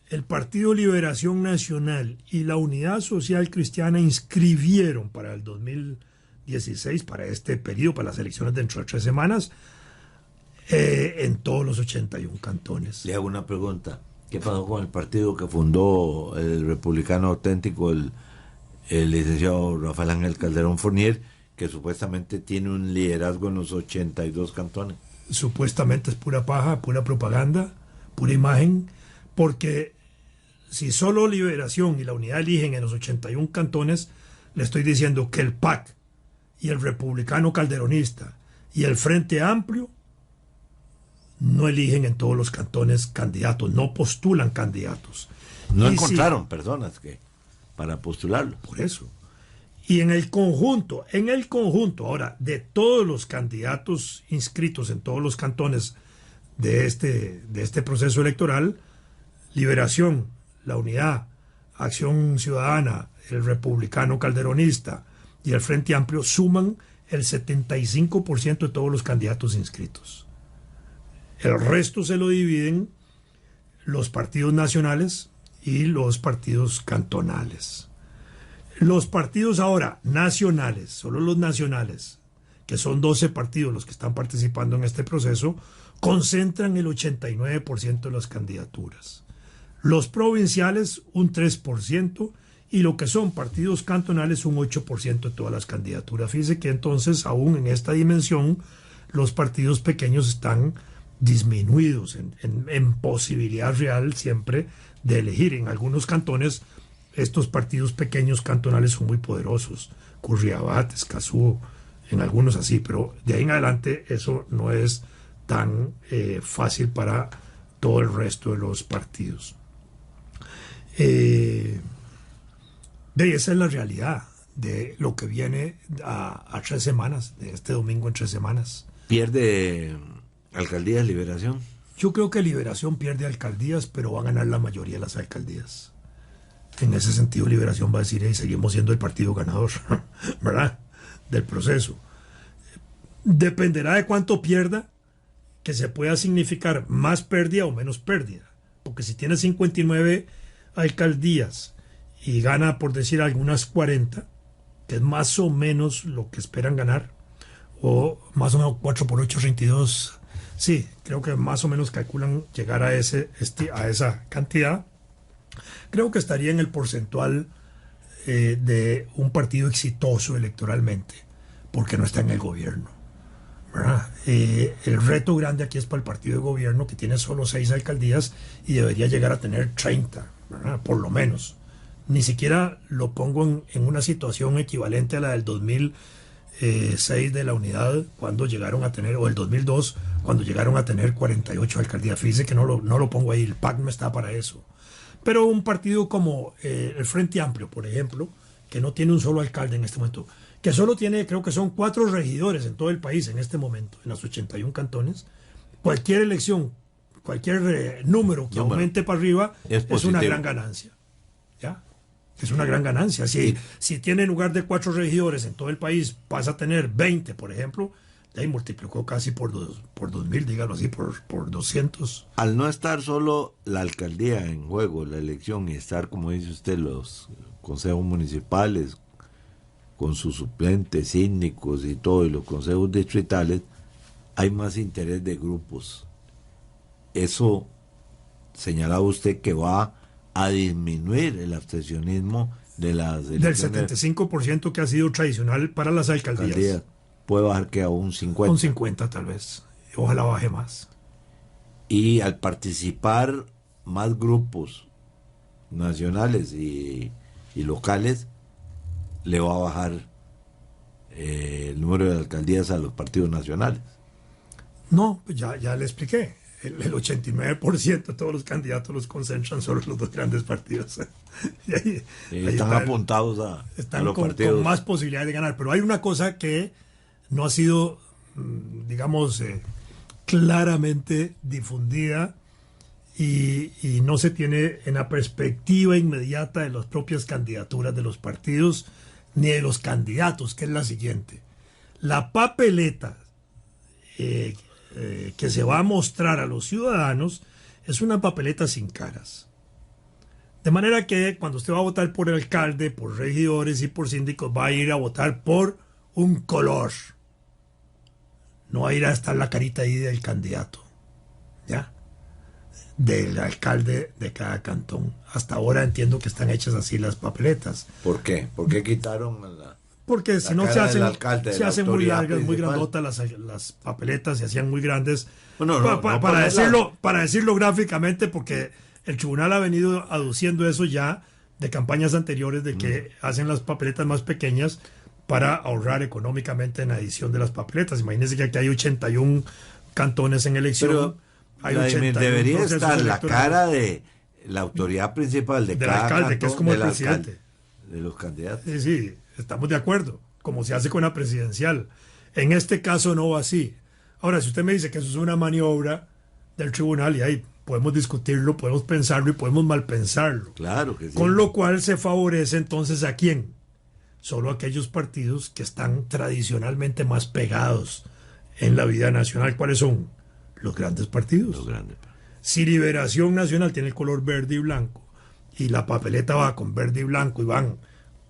D: el Partido Liberación Nacional y la Unidad Social Cristiana inscribieron para el 2016, para este periodo, para las elecciones dentro de 3 semanas, en todos los 81 cantones.
C: Le hago una pregunta. ¿Qué pasó con el partido que fundó el republicano auténtico, el licenciado Rafael Ángel Calderón Fournier, que supuestamente tiene un liderazgo en los 82 cantones?
D: Supuestamente es pura paja, pura propaganda, pura imagen, porque si solo Liberación y la Unidad eligen en los 81 cantones, le estoy diciendo que el PAC y el Republicano Calderonista y el Frente Amplio no eligen en todos los cantones candidatos, no postulan candidatos.
C: No encontraron personas que para postularlo.
D: Por eso. Y en el conjunto, ahora, de todos los candidatos inscritos en todos los cantones de este proceso electoral, Liberación, la Unidad, Acción Ciudadana, el Republicano Calderonista y el Frente Amplio suman el 75% de todos los candidatos inscritos. El resto se lo dividen los partidos nacionales y los partidos cantonales. Los partidos ahora nacionales, solo los nacionales, que son 12 partidos los que están participando en este proceso, concentran el 89% de las candidaturas. Los provinciales un 3% y lo que son partidos cantonales un 8% de todas las candidaturas. Fíjese que entonces aún en esta dimensión los partidos pequeños están disminuidos en posibilidad real siempre de elegir. En algunos cantones estos partidos pequeños cantonales son muy poderosos, Curriabat, Escazú, en algunos así, pero de ahí en adelante eso no es tan fácil para todo el resto de los partidos. Esa es la realidad de lo que viene a 3 semanas, de este domingo en 3 semanas.
C: ¿Pierde alcaldías Liberación?
D: Yo creo que Liberación pierde alcaldías, pero va a ganar la mayoría de las alcaldías. En ese sentido, Liberación va a decir, seguimos siendo el partido ganador, ¿verdad?, del proceso. Dependerá de cuánto pierda, que se pueda significar más pérdida o menos pérdida. Porque si tiene 59 alcaldías y gana, por decir, algunas 40, que es más o menos lo que esperan ganar, o más o menos 4 por 8, 32, sí, creo que más o menos calculan llegar a esa cantidad. Creo que estaría en el porcentual de un partido exitoso electoralmente, porque no está en el gobierno, ¿verdad? El reto grande aquí es para el partido de gobierno, que tiene solo 6 alcaldías y debería llegar a tener 30, ¿verdad?, por lo menos. Ni siquiera lo pongo en una situación equivalente a la del 2006 de la Unidad, cuando llegaron a tener, o el 2002, cuando llegaron a tener 48 alcaldías. Fíjese que no lo pongo ahí, el PAC no está para eso. Pero un partido como el Frente Amplio, por ejemplo, que no tiene un solo alcalde en este momento, que solo tiene, creo que son 4 regidores en todo el país en este momento, en los 81 cantones, cualquier elección, cualquier número que aumente para arriba es una gran ganancia. ¿Ya? Es una gran ganancia. Si tiene en lugar de 4 regidores en todo el país, pasa a tener 20, por ejemplo, de ahí multiplicó casi por 2.000, dígalo así, por 200.
C: Al no estar solo la alcaldía en juego, la elección, y estar, como dice usted, los consejos municipales con sus suplentes, síndicos y todo, y los consejos distritales, hay más interés de grupos. Eso señalaba usted que va a disminuir el abstencionismo de las elecciones.
D: Del 75% que ha sido tradicional para las alcaldías.
C: Puede bajar que a un 50.
D: Un 50 tal vez. Ojalá baje más.
C: Y al participar más grupos nacionales y locales, le va a bajar el número de alcaldías a los partidos nacionales.
D: No, ya le expliqué. El 89% de todos los candidatos los concentran solo los 2 grandes partidos. ahí
C: están apuntados a los partidos.
D: Con más posibilidades de ganar. Pero hay una cosa que no ha sido, digamos, claramente difundida y no se tiene en la perspectiva inmediata de las propias candidaturas de los partidos ni de los candidatos, que es la siguiente. La papeleta que se va a mostrar a los ciudadanos es una papeleta sin caras. De manera que cuando usted va a votar por el alcalde, por regidores y por síndicos, va a ir a votar por un color. No va a ir a estar la carita ahí del candidato, ¿ya? Del alcalde de cada cantón. Hasta ahora entiendo que están hechas así las papeletas.
C: ¿Por qué? ¿Por qué quitaron
D: Porque si no se hacen muy largas, muy grandotas las papeletas, se hacían muy grandes. Para decirlo gráficamente, porque el tribunal ha venido aduciendo eso ya de campañas anteriores, de que hacen las papeletas más pequeñas para ahorrar económicamente en la edición de las papeletas. Imagínense que aquí hay 81 cantones en elección.
C: Pero debería estar la cara de la autoridad principal de cada
D: alcalde,
C: cantón,
D: que es como el presidente
C: de los candidatos.
D: Sí, estamos de acuerdo, como se hace con la presidencial. En este caso no va así. Ahora, si usted me dice que eso es una maniobra del tribunal, y ahí podemos discutirlo, podemos pensarlo y podemos malpensarlo.
C: Claro que sí.
D: Con lo cual se favorece entonces ¿a quién? Solo aquellos partidos que están tradicionalmente más pegados en la vida nacional. ¿Cuáles son? Los grandes partidos. Si Liberación Nacional tiene el color verde y blanco y la papeleta va con verde y blanco y van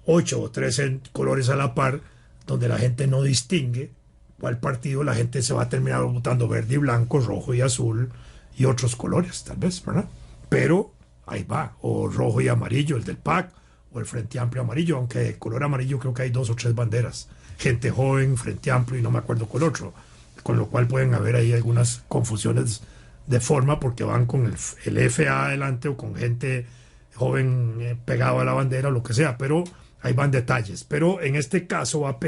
D: 8 o 13 colores a la par, donde la gente no distingue cuál partido, la gente se va a terminar votando verde y blanco, rojo y azul y otros colores, tal vez, ¿verdad? Pero ahí va, o rojo y amarillo, el del PAC, o el Frente Amplio amarillo, aunque el color amarillo creo que hay 2 o 3 banderas. Gente joven, Frente Amplio y no me acuerdo cuál otro. Con lo cual pueden haber ahí algunas confusiones de forma porque van con el FA adelante o con gente joven pegado a la bandera o lo que sea, pero ahí van detalles. Pero en este caso va a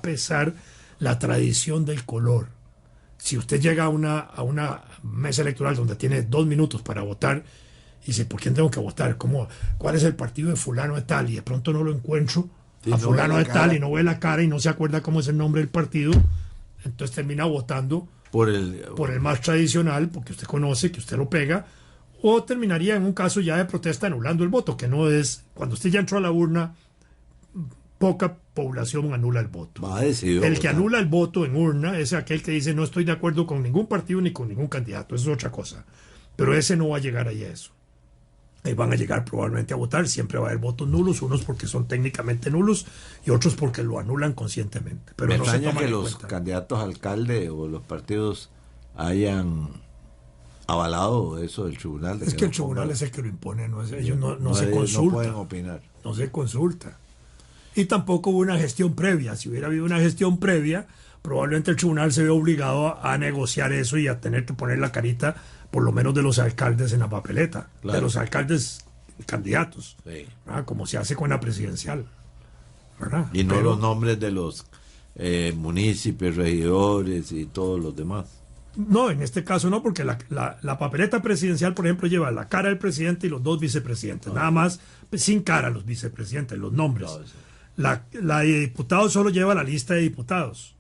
D: pesar la tradición del color. Si usted llega a una mesa electoral donde tiene 2 minutos para votar y dice, ¿por quién tengo que votar? ¿Cuál es el partido de fulano de tal? Y de pronto no lo encuentro a fulano de tal y no ve la cara y no se acuerda cómo es el nombre del partido, entonces termina votando por el más tradicional, porque usted conoce, que usted lo pega, o terminaría en un caso ya de protesta anulando el voto, que no es, cuando usted ya entró a la urna, poca población anula el voto. El que anula el voto en urna es aquel que dice no estoy de acuerdo con ningún partido ni con ningún candidato, eso es otra cosa, pero ese no va a llegar ahí a eso. Ahí van a llegar probablemente a votar, siempre va a haber votos nulos, unos porque son técnicamente nulos y otros porque lo anulan conscientemente. Pero
C: me
D: no
C: extraña
D: se toman
C: que
D: en
C: los
D: cuenta.
C: candidatos a alcalde o los partidos hayan avalado eso del tribunal.
D: Es que el tribunal es el que lo impone, ellos no se consultan.
C: No pueden opinar.
D: No se consulta. Y tampoco hubo una gestión previa. Si hubiera habido una gestión previa, probablemente el tribunal se ve obligado a negociar eso y a tener que poner la carita, por lo menos de los alcaldes en la papeleta, de los alcaldes candidatos, como se hace con la presidencial, ¿verdad?
C: Y no los nombres de los municipios, regidores y todos los demás.
D: No, en este caso no, porque la papeleta presidencial, por ejemplo, lleva la cara del presidente y los dos vicepresidentes. Nada más, sin cara los vicepresidentes, los nombres. La de diputados solo lleva la lista de diputados.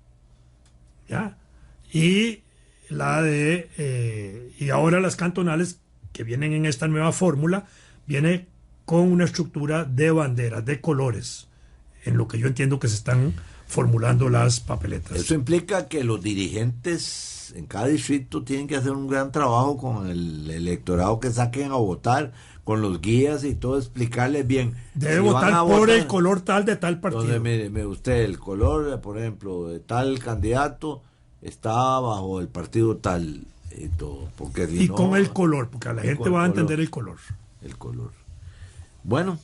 D: ¿Ya? Y y ahora las cantonales que vienen en esta nueva fórmula, viene con una estructura de banderas, de colores, en lo que yo entiendo que se están formulando las papeletas.
C: Eso implica que los dirigentes en cada distrito tienen que hacer un gran trabajo con el electorado que saquen a votar, con los guías y todo, explicarles bien.
D: Debe votar por el color tal de tal partido.
C: Entonces, mire usted, el color, por ejemplo, de tal candidato está bajo el partido tal y todo. Porque
D: y no, con el color, porque a la gente va a entender el color.
C: El color. Bueno,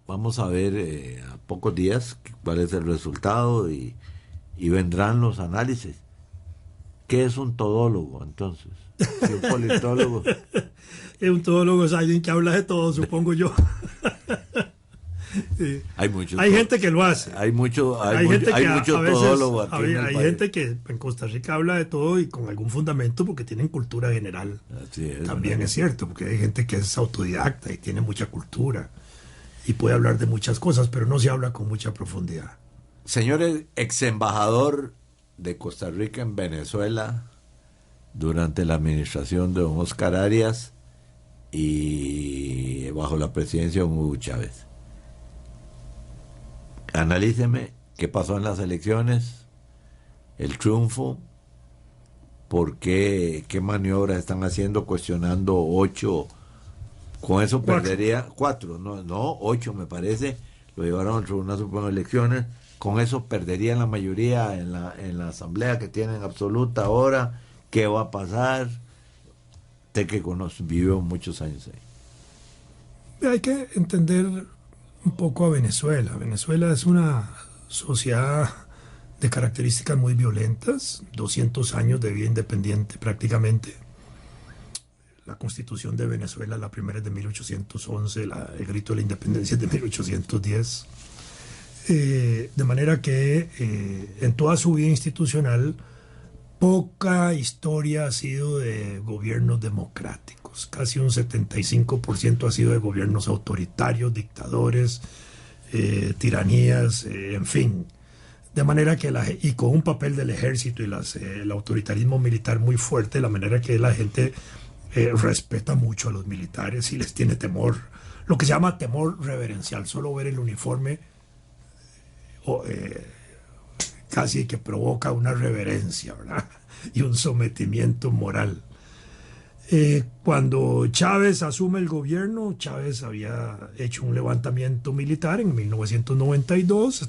C: vamos a ver a pocos días cuál es el resultado y vendrán los análisis. ¿Qué es un todólogo entonces? ¿Un politólogo?
D: Un todólogo es alguien que habla de todo, supongo yo. Sí. Hay gente que lo hace.
C: Hay mucho todólogo aquí en el país.
D: Gente que en Costa Rica habla de todo y con algún fundamento porque tienen cultura general.
C: Así es,
D: también es cierto, porque hay gente que es autodidacta y tiene mucha cultura y puede hablar de muchas cosas, pero no se habla con mucha profundidad.
C: Señores, ex embajador de Costa Rica en Venezuela durante la administración de don Oscar Arias y bajo la presidencia de don Hugo Chávez. Analíceme qué pasó en las elecciones, el triunfo, por qué maniobras están haciendo, cuestionando 8, con eso perdería 4, no 8 me parece, lo llevaron al Tribunal Supremo de Elecciones, con eso perderían la mayoría en la asamblea que tienen absoluta ahora. ¿Qué va a pasar? Usted que vivió muchos años ahí.
D: Hay que entender un poco a Venezuela. Venezuela es una sociedad de características muy violentas, 200 años de vida independiente prácticamente. La Constitución de Venezuela, la primera es de 1811, el grito de la independencia es de 1810. De manera que en toda su vida institucional poca historia ha sido de gobiernos democráticos, casi un 75% ha sido de gobiernos autoritarios, dictadores, tiranías, en fin. De manera que y con un papel del ejército y el autoritarismo militar muy fuerte, de la manera que la gente respeta mucho a los militares y les tiene temor, lo que se llama temor reverencial, solo ver el uniforme casi que provoca una reverencia, ¿verdad? Y un sometimiento moral. Cuando Chávez asume el gobierno, Chávez había hecho un levantamiento militar en 1992,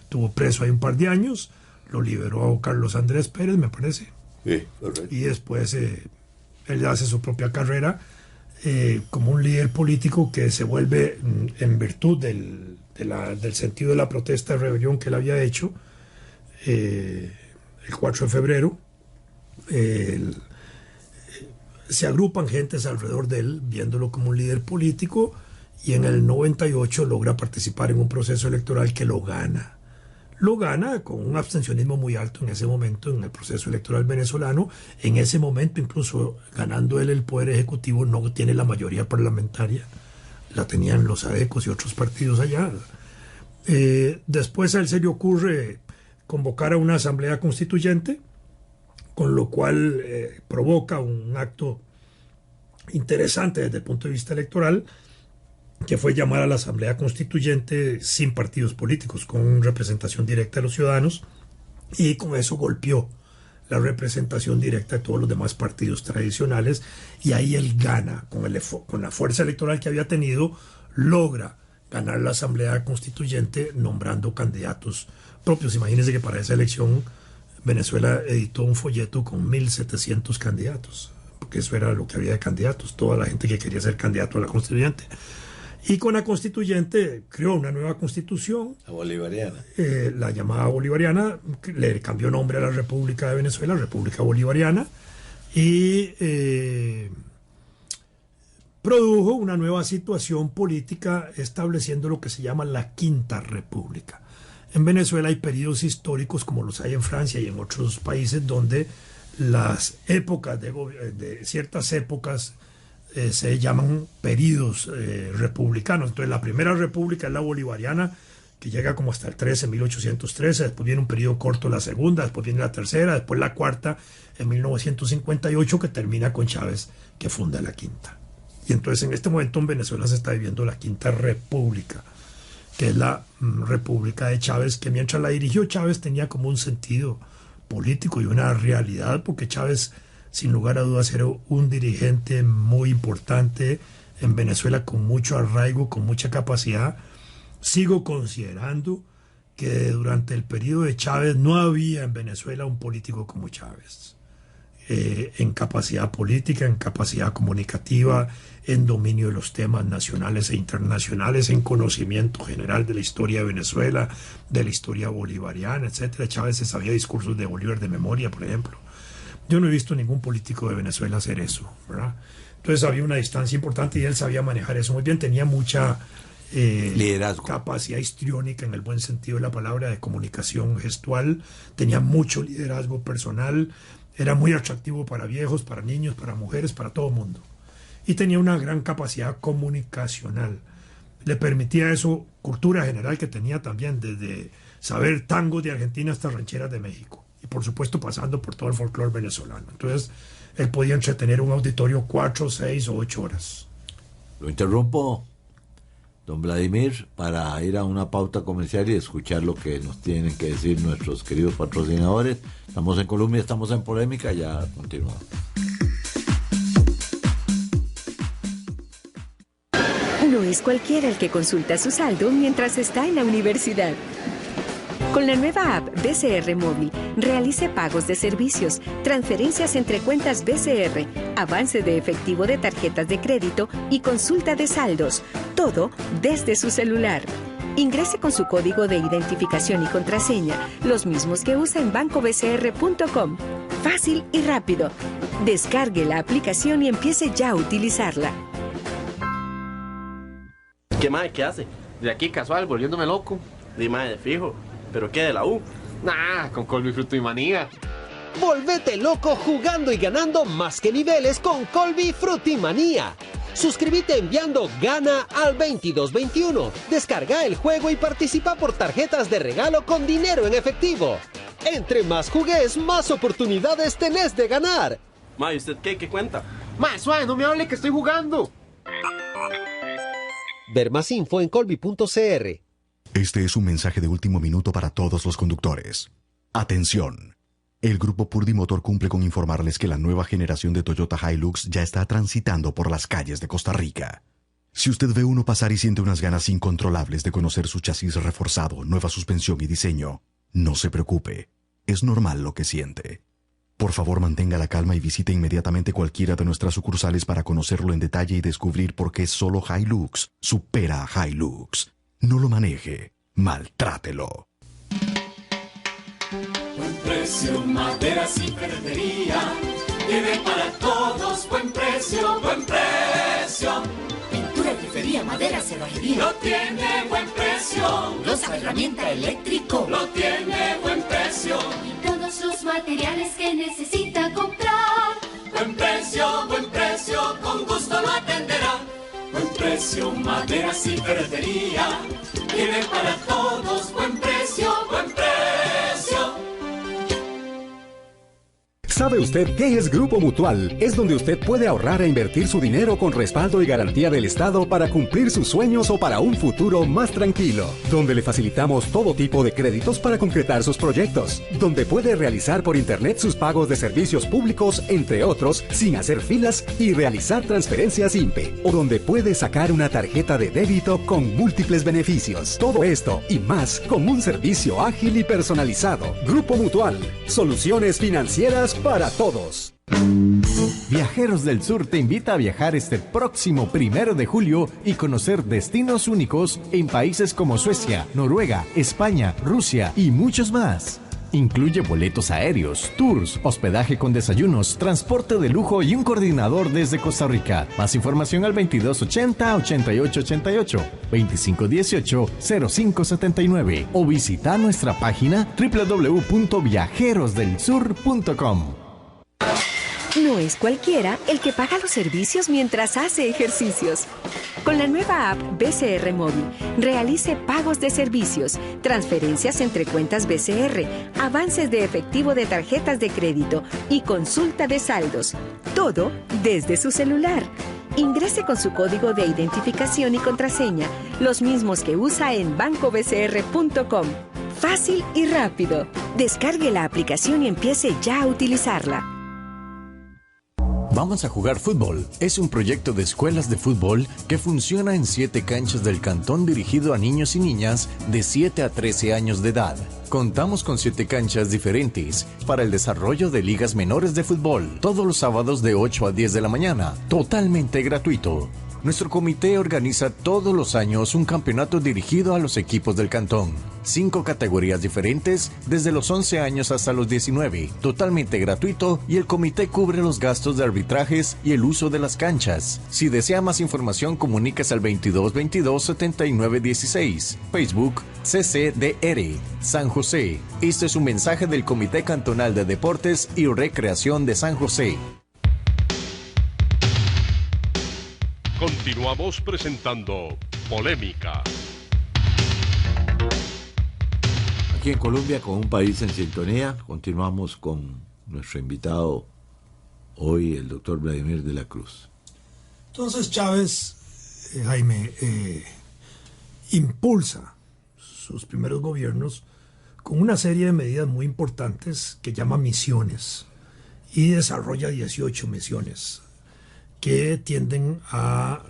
D: estuvo preso ahí un par de años, lo liberó Carlos Andrés Pérez, me parece.
C: Sí, correcto.
D: Y después él hace su propia carrera como un líder político que se vuelve, en virtud del sentido de la protesta de rebelión que él había hecho, el 4 de febrero, se agrupan gentes alrededor de él, viéndolo como un líder político, y en el 98 logra participar en un proceso electoral que lo gana. Lo gana con un abstencionismo muy alto en ese momento, en el proceso electoral venezolano. En ese momento, incluso ganando él el poder ejecutivo, no tiene la mayoría parlamentaria. La tenían los ADECOS y otros partidos allá. Después a él se le ocurre convocar a una asamblea constituyente, con lo cual provoca un acto interesante desde el punto de vista electoral, que fue llamar a la asamblea constituyente sin partidos políticos, con representación directa de los ciudadanos, y con eso golpeó la representación directa de todos los demás partidos tradicionales, y ahí él gana, con la fuerza electoral que había tenido, logra ganar la asamblea constituyente nombrando candidatos propios. Imagínense que para esa elección Venezuela editó un folleto con 1.700 candidatos, porque eso era lo que había de candidatos, toda la gente que quería ser candidato a la constituyente. Y con la constituyente creó una nueva constitución,
C: la bolivariana,
D: la llamada bolivariana, le cambió nombre a la República de Venezuela, República Bolivariana, y produjo una nueva situación política estableciendo lo que se llama la Quinta República. En Venezuela hay periodos históricos como los hay en Francia y en otros países donde las épocas de ciertas épocas se llaman periodos republicanos. Entonces la primera república es la bolivariana, que llega como hasta el 1813, después viene un periodo corto la segunda, después viene la tercera, después la cuarta en 1958, que termina con Chávez, que funda la quinta. Y entonces en este momento en Venezuela se está viviendo la quinta república, que es la república de Chávez, que mientras la dirigió Chávez tenía como un sentido político y una realidad, porque Chávez, sin lugar a dudas, era un dirigente muy importante en Venezuela, con mucho arraigo, con mucha capacidad. Sigo considerando que durante el periodo de Chávez no había en Venezuela un político como Chávez, en capacidad política, en capacidad comunicativa, en dominio de los temas nacionales e internacionales, en conocimiento general de la historia de Venezuela, de la historia bolivariana, etcétera. Chávez se sabía discursos de Bolívar de memoria, por ejemplo. Yo no he visto ningún político de Venezuela hacer eso, ¿verdad? Entonces había una distancia importante y él sabía manejar eso muy bien. Tenía mucha liderazgo, capacidad histriónica en el buen sentido de la palabra, de comunicación gestual. Tenía mucho liderazgo personal. Era muy atractivo para viejos, para niños, para mujeres, para todo el mundo. Y tenía una gran capacidad comunicacional. Le permitía eso, cultura general que tenía también, desde saber tangos de Argentina hasta rancheras de México. Y por supuesto pasando por todo el folclore venezolano. Entonces, él podía entretener un auditorio 4, 6 o 8 horas.
C: Lo interrumpo, don Vladimir, para ir a una pauta comercial y escuchar lo que nos tienen que decir nuestros queridos patrocinadores. Estamos en Colombia, estamos en Polémica, ya continuamos.
E: No es cualquiera el que consulta su saldo mientras está en la universidad. Con la nueva app BCR Móvil, realice pagos de servicios, transferencias entre cuentas BCR, avance de efectivo de tarjetas de crédito y consulta de saldos. Todo desde su celular. Ingrese con su código de identificación y contraseña, los mismos que usa en bancobcr.com. Fácil y rápido. Descargue la aplicación y empiece ya a utilizarla.
F: ¿Qué mae? ¿Qué hace?
G: De aquí casual, volviéndome loco.
F: De mae, de fijo. ¿Pero qué, de la U?
G: Nah, con Colby Fruto y Manía.
H: Volvete loco jugando y ganando más que niveles con Colby Frutti Manía. Suscríbete enviando Gana al 2221. Descarga el juego y participa por tarjetas de regalo con dinero en efectivo. Entre más jugues, más oportunidades tenés de ganar.
F: Ma, ¿y usted qué? ¿Qué cuenta?
G: Ma, suave, no me hable que estoy jugando.
H: Ver más info en colby.cr.
I: Este es un mensaje de último minuto para todos los conductores. Atención. El grupo Purdy Motor cumple con informarles que la nueva generación de Toyota Hilux ya está transitando por las calles de Costa Rica. Si usted ve uno pasar y siente unas ganas incontrolables de conocer su chasis reforzado, nueva suspensión y diseño, no se preocupe. Es normal lo que siente. Por favor, mantenga la calma y visite inmediatamente cualquiera de nuestras sucursales para conocerlo en detalle y descubrir por qué solo Hilux supera a Hilux. No lo maneje, maltrátelo.
J: Buen precio, maderas y ferretería. Tiene para todos buen precio, buen precio.
K: Pintura y grifería, madera, cerrajería.
J: Lo tiene buen precio.
K: Losa, herramienta, eléctrico.
J: Lo tiene buen precio.
L: Y todos los materiales que necesita comprar.
J: Buen precio, con gusto lo atenderá. Buen precio, maderas y ferretería. Tiene para todos buen precio, buen precio.
M: ¿Sabe usted qué es Grupo Mutual? Es donde usted puede ahorrar e invertir su dinero con respaldo y garantía del Estado para cumplir sus sueños o para un futuro más tranquilo. Donde le facilitamos todo tipo de créditos para concretar sus proyectos. Donde puede realizar por internet sus pagos de servicios públicos, entre otros, sin hacer filas y realizar transferencias INPE. O donde puede sacar una tarjeta de débito con múltiples beneficios. Todo esto y más con un servicio ágil y personalizado. Grupo Mutual. Soluciones financieras para todos.
N: Viajeros del Sur te invita a viajar este próximo 1 de julio y conocer destinos únicos en países como Suecia, Noruega, España, Rusia y muchos más. Incluye boletos aéreos, tours, hospedaje con desayunos, transporte de lujo y un coordinador desde Costa Rica. Más información al 2280-8888, 2518-0579 o visita nuestra página www.viajerosdelsur.com.
E: No es cualquiera el que paga los servicios mientras hace ejercicios. Con la nueva app BCR Móvil, realice pagos de servicios, transferencias entre cuentas BCR, avances de efectivo de tarjetas de crédito y consulta de saldos. Todo desde su celular. Ingrese con su código de identificación y contraseña, los mismos que usa en bancobcr.com. Fácil y rápido. Descargue la aplicación y empiece ya a utilizarla.
N: Vamos a jugar fútbol. Es un proyecto de escuelas de fútbol que funciona en 7 canchas del cantón dirigido a niños y niñas de 7 a 13 años de edad. Contamos con 7 canchas diferentes para el desarrollo de ligas menores de fútbol, todos los sábados de 8 a 10 de la mañana, totalmente gratuito. Nuestro comité organiza todos los años un campeonato dirigido a los equipos del cantón. 5 categorías diferentes, desde los 11 años hasta los 19, totalmente gratuito, y el comité cubre los gastos de arbitrajes y el uso de las canchas. Si desea más información, comuníquese al 2222-7916. Facebook CCDR San José. Este es un mensaje del Comité Cantonal de Deportes y Recreación de San José.
B: Continuamos presentando Polémica.
C: Aquí en Colombia, con un país en sintonía, continuamos con nuestro invitado hoy, el doctor Vladimir de la Cruz.
D: Entonces Chávez, Jaime, impulsa sus primeros gobiernos con una serie de medidas muy importantes que llama misiones y desarrolla 18 misiones que tienden a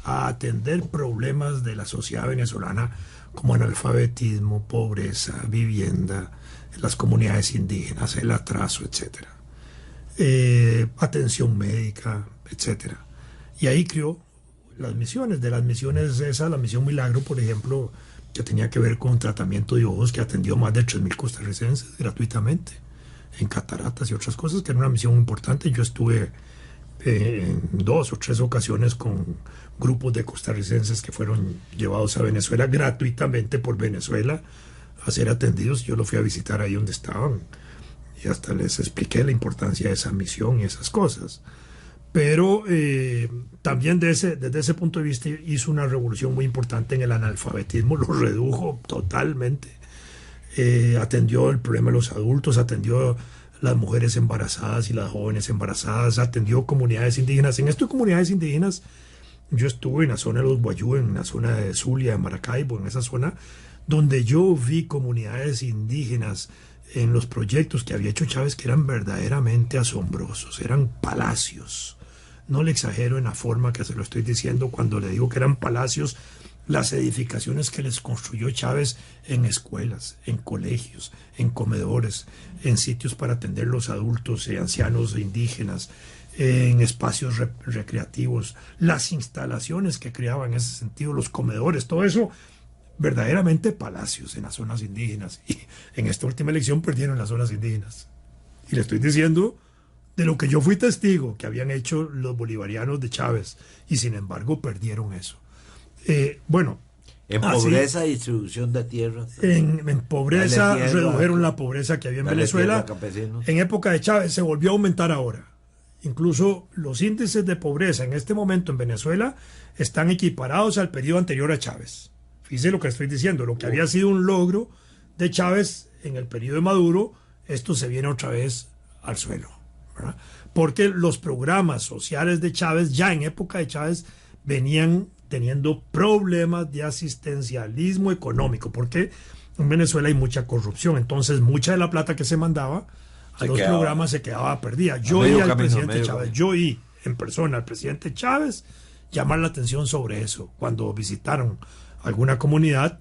D: a atender problemas de la sociedad venezolana como analfabetismo, pobreza, vivienda, las comunidades indígenas, el atraso, etcétera, atención médica, etcétera. Y ahí creó las misiones. De las misiones esa, la misión Milagro, por ejemplo, que tenía que ver con tratamiento de ojos, que atendió más de 3.000 costarricenses gratuitamente en cataratas y otras cosas, que era una misión importante. Yo estuve en 2 o 3 ocasiones con grupos de costarricenses que fueron llevados a Venezuela gratuitamente por Venezuela a ser atendidos. Yo lo fui a visitar ahí donde estaban y hasta les expliqué la importancia de esa misión y esas cosas. Pero también desde ese punto de vista hizo una revolución muy importante en el analfabetismo, lo redujo totalmente. Atendió el problema de los adultos, atendió las mujeres embarazadas y las jóvenes embarazadas, atendió comunidades indígenas. En estas comunidades indígenas yo estuve en la zona de los Guayú, en la zona de Zulia, de Maracaibo, en esa zona donde yo vi comunidades indígenas en los proyectos que había hecho Chávez, que eran verdaderamente asombrosos, eran palacios. No le exagero en la forma que se lo estoy diciendo cuando le digo que eran palacios, las edificaciones que les construyó Chávez en escuelas, en colegios, en comedores, en sitios para atender los adultos y ancianos indígenas, en espacios recreativos, las instalaciones que creaba en ese sentido, los comedores, todo eso, verdaderamente palacios en las zonas indígenas. Y en esta última elección perdieron las zonas indígenas. Y le estoy diciendo de lo que yo fui testigo que habían hecho los bolivarianos de Chávez, y sin embargo perdieron eso.
C: En pobreza, distribución de tierras.
D: En pobreza, redujeron la pobreza que había en Venezuela. En época de Chávez se volvió a aumentar ahora. Incluso los índices de pobreza en este momento en Venezuela están equiparados al periodo anterior a Chávez. Fíjese lo que estoy diciendo, lo que había sido un logro de Chávez en el periodo de Maduro, esto se viene otra vez al suelo, ¿verdad? Porque los programas sociales de Chávez, ya en época de Chávez, venían teniendo problemas de asistencialismo económico, porque en Venezuela hay mucha corrupción, entonces mucha de la plata que se mandaba a los programas se quedaba perdida. Yo oí al presidente Chávez, yo oí en persona al presidente Chávez llamar la atención sobre eso cuando visitaron alguna comunidad,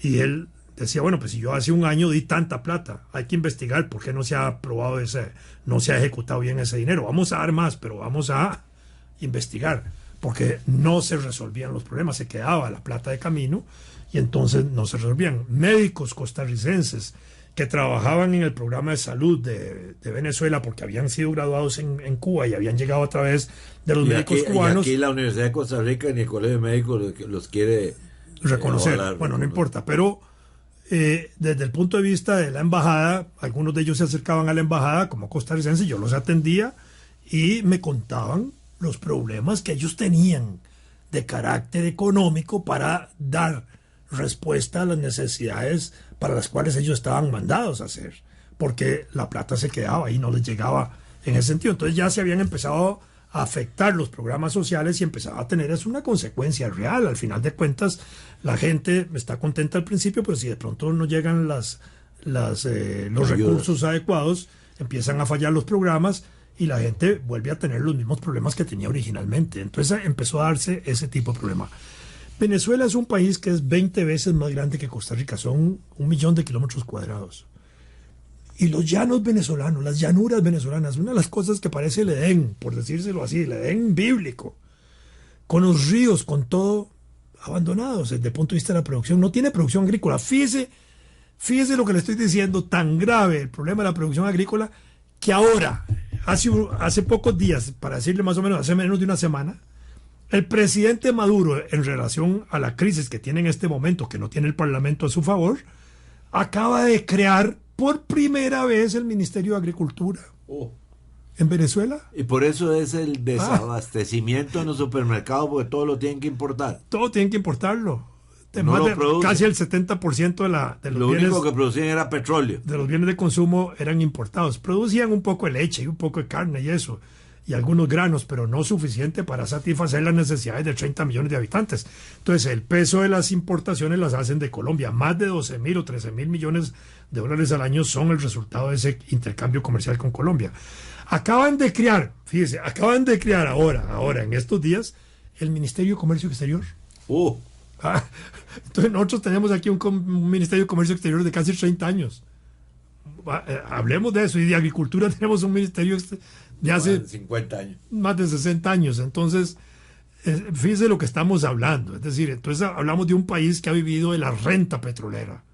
D: y él decía, bueno, pues si yo hace un año di tanta plata, hay que investigar por qué no se ha aprobado no se ha ejecutado bien ese dinero, vamos a dar más, pero vamos a investigar, porque no se resolvían los problemas, se quedaba la plata de camino y entonces no se resolvían. Médicos costarricenses que trabajaban en el programa de salud de Venezuela porque habían sido graduados en Cuba y habían llegado a través de los médicos cubanos.
C: Y aquí la Universidad de Costa Rica ni el Colegio de Médicos los quiere
D: reconocer. Bueno, no importa, pero desde el punto de vista de la embajada, algunos de ellos se acercaban a la embajada como costarricenses, yo los atendía y me contaban los problemas que ellos tenían de carácter económico para dar respuesta a las necesidades para las cuales ellos estaban mandados a hacer, porque la plata se quedaba y no les llegaba en ese sentido. Entonces ya se habían empezado a afectar los programas sociales y empezaba a tener eso una consecuencia real. Al final de cuentas, la gente está contenta al principio, pero si de pronto no llegan los recursos adecuados, empiezan a fallar los programas y la gente vuelve a tener los mismos problemas que tenía originalmente. Entonces empezó a darse ese tipo de problema. Venezuela es un país que es 20 veces más grande que Costa Rica, son 1 millón de kilómetros cuadrados. Y los llanos venezolanos, las llanuras venezolanas, una de las cosas que parece el Edén, por decírselo así, el Edén bíblico, con los ríos, con todo abandonados desde el punto de vista de la producción. No tiene producción agrícola. Fíjese lo que le estoy diciendo, tan grave el problema de la producción agrícola, que ahora, hace pocos días, para decirle más o menos, hace menos de una semana, el presidente Maduro, en relación a la crisis que tiene en este momento, que no tiene el Parlamento a su favor, acaba de crear por primera vez el Ministerio de Agricultura en Venezuela.
C: Y por eso es el desabastecimiento en los supermercados, porque todo lo tienen que importar.
D: Todo tienen que importarlo.
C: No
D: casi el 70% de los
C: lo
D: bienes...
C: único que producían era petróleo.
D: De los bienes de consumo eran importados. Producían un poco de leche y un poco de carne y eso, y algunos granos, pero no suficiente para satisfacer las necesidades de 30 millones de habitantes. Entonces, el peso de las importaciones las hacen de Colombia. Más de 12.000 o 13.000 millones de dólares al año son el resultado de ese intercambio comercial con Colombia. Acaban de crear ahora, en estos días, el Ministerio de Comercio Exterior. Entonces, nosotros tenemos aquí un Ministerio de Comercio Exterior de casi 30 años. Hablemos de eso. Y de Agricultura tenemos un ministerio de hace
C: 50 años.
D: Más de 60 años. Entonces, fíjese lo que estamos hablando. Es decir, entonces hablamos de un país que ha vivido de la renta petrolera.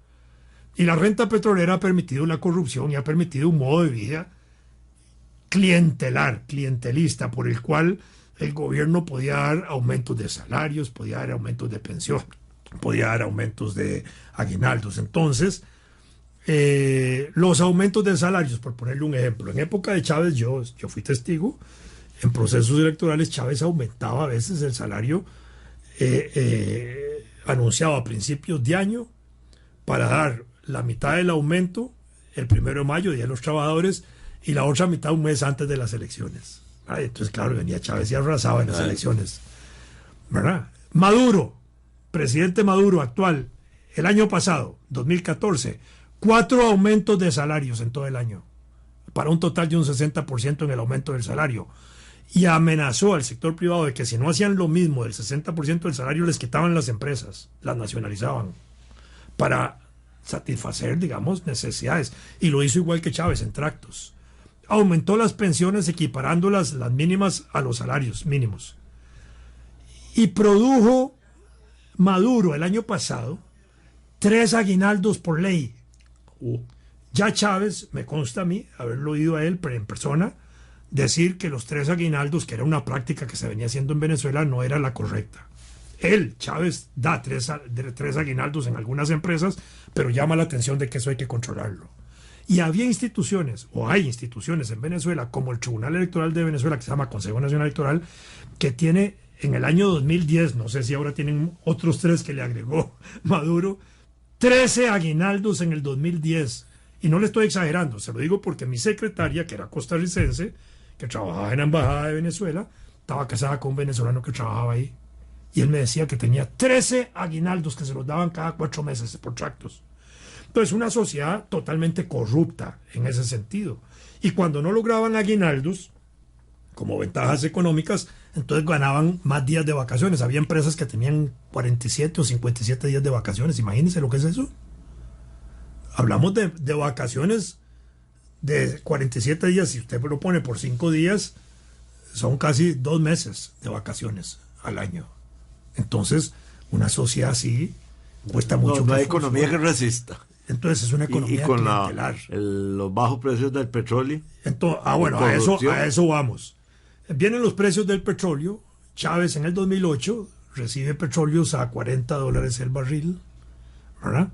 D: Y la renta petrolera ha permitido la corrupción y ha permitido un modo de vida clientelista, por el cual el gobierno podía dar aumentos de salarios, podía dar aumentos de pensión, podía dar aumentos de aguinaldos. Entonces, los aumentos de salarios, por ponerle un ejemplo, en época de Chávez, yo fui testigo, en procesos electorales Chávez aumentaba a veces el salario anunciado a principios de año para dar la mitad del aumento el 1 de mayo, Día de los Trabajadores, y la otra mitad un mes antes de las elecciones. Entonces, claro, venía Chávez y arrasaba en las elecciones, ¿verdad? Maduro, presidente Maduro actual, el año pasado, 2014, 4 aumentos de salarios en todo el año, para un total de un 60% en el aumento del salario, y amenazó al sector privado de que si no hacían lo mismo del 60% del salario, les quitaban las empresas, las nacionalizaban, para satisfacer, digamos, necesidades. Y lo hizo igual que Chávez en tractos. Aumentó las pensiones equiparándolas las mínimas a los salarios mínimos. Y produjo Maduro el año pasado 3 aguinaldos por ley. Ya Chávez, me consta a mí, haberlo oído a él en persona, decir que los 3 aguinaldos, que era una práctica que se venía haciendo en Venezuela, no era la correcta. Él, Chávez, da 3 aguinaldos en algunas empresas, pero llama la atención de que eso hay que controlarlo. Y había instituciones, o hay instituciones en Venezuela, como el Tribunal Electoral de Venezuela, que se llama Consejo Nacional Electoral, que tiene en el año 2010, no sé si ahora tienen otros 3 que le agregó Maduro, 13 aguinaldos en el 2010. Y no le estoy exagerando, se lo digo porque mi secretaria, que era costarricense, que trabajaba en la Embajada de Venezuela, estaba casada con un venezolano que trabajaba ahí. Y él me decía que tenía 13 aguinaldos que se los daban cada 4 meses por tractos. Entonces, una sociedad totalmente corrupta en ese sentido. Y cuando no lograban aguinaldos, como ventajas económicas, entonces ganaban más días de vacaciones. Había empresas que tenían 47 o 57 días de vacaciones. Imagínense lo que es eso. Hablamos de vacaciones de 47 días. Si usted lo pone por 5 días, son casi 2 meses de vacaciones al año. Entonces, una sociedad así cuesta mucho.
C: No hay economía que resista.
D: Entonces, es una economía
C: y con
D: clientelar.
C: Los bajos precios del petróleo.
D: Entonces, bueno, a eso vamos. Vienen los precios del petróleo. Chávez en el 2008 recibe petróleos a $40 el barril, ¿verdad?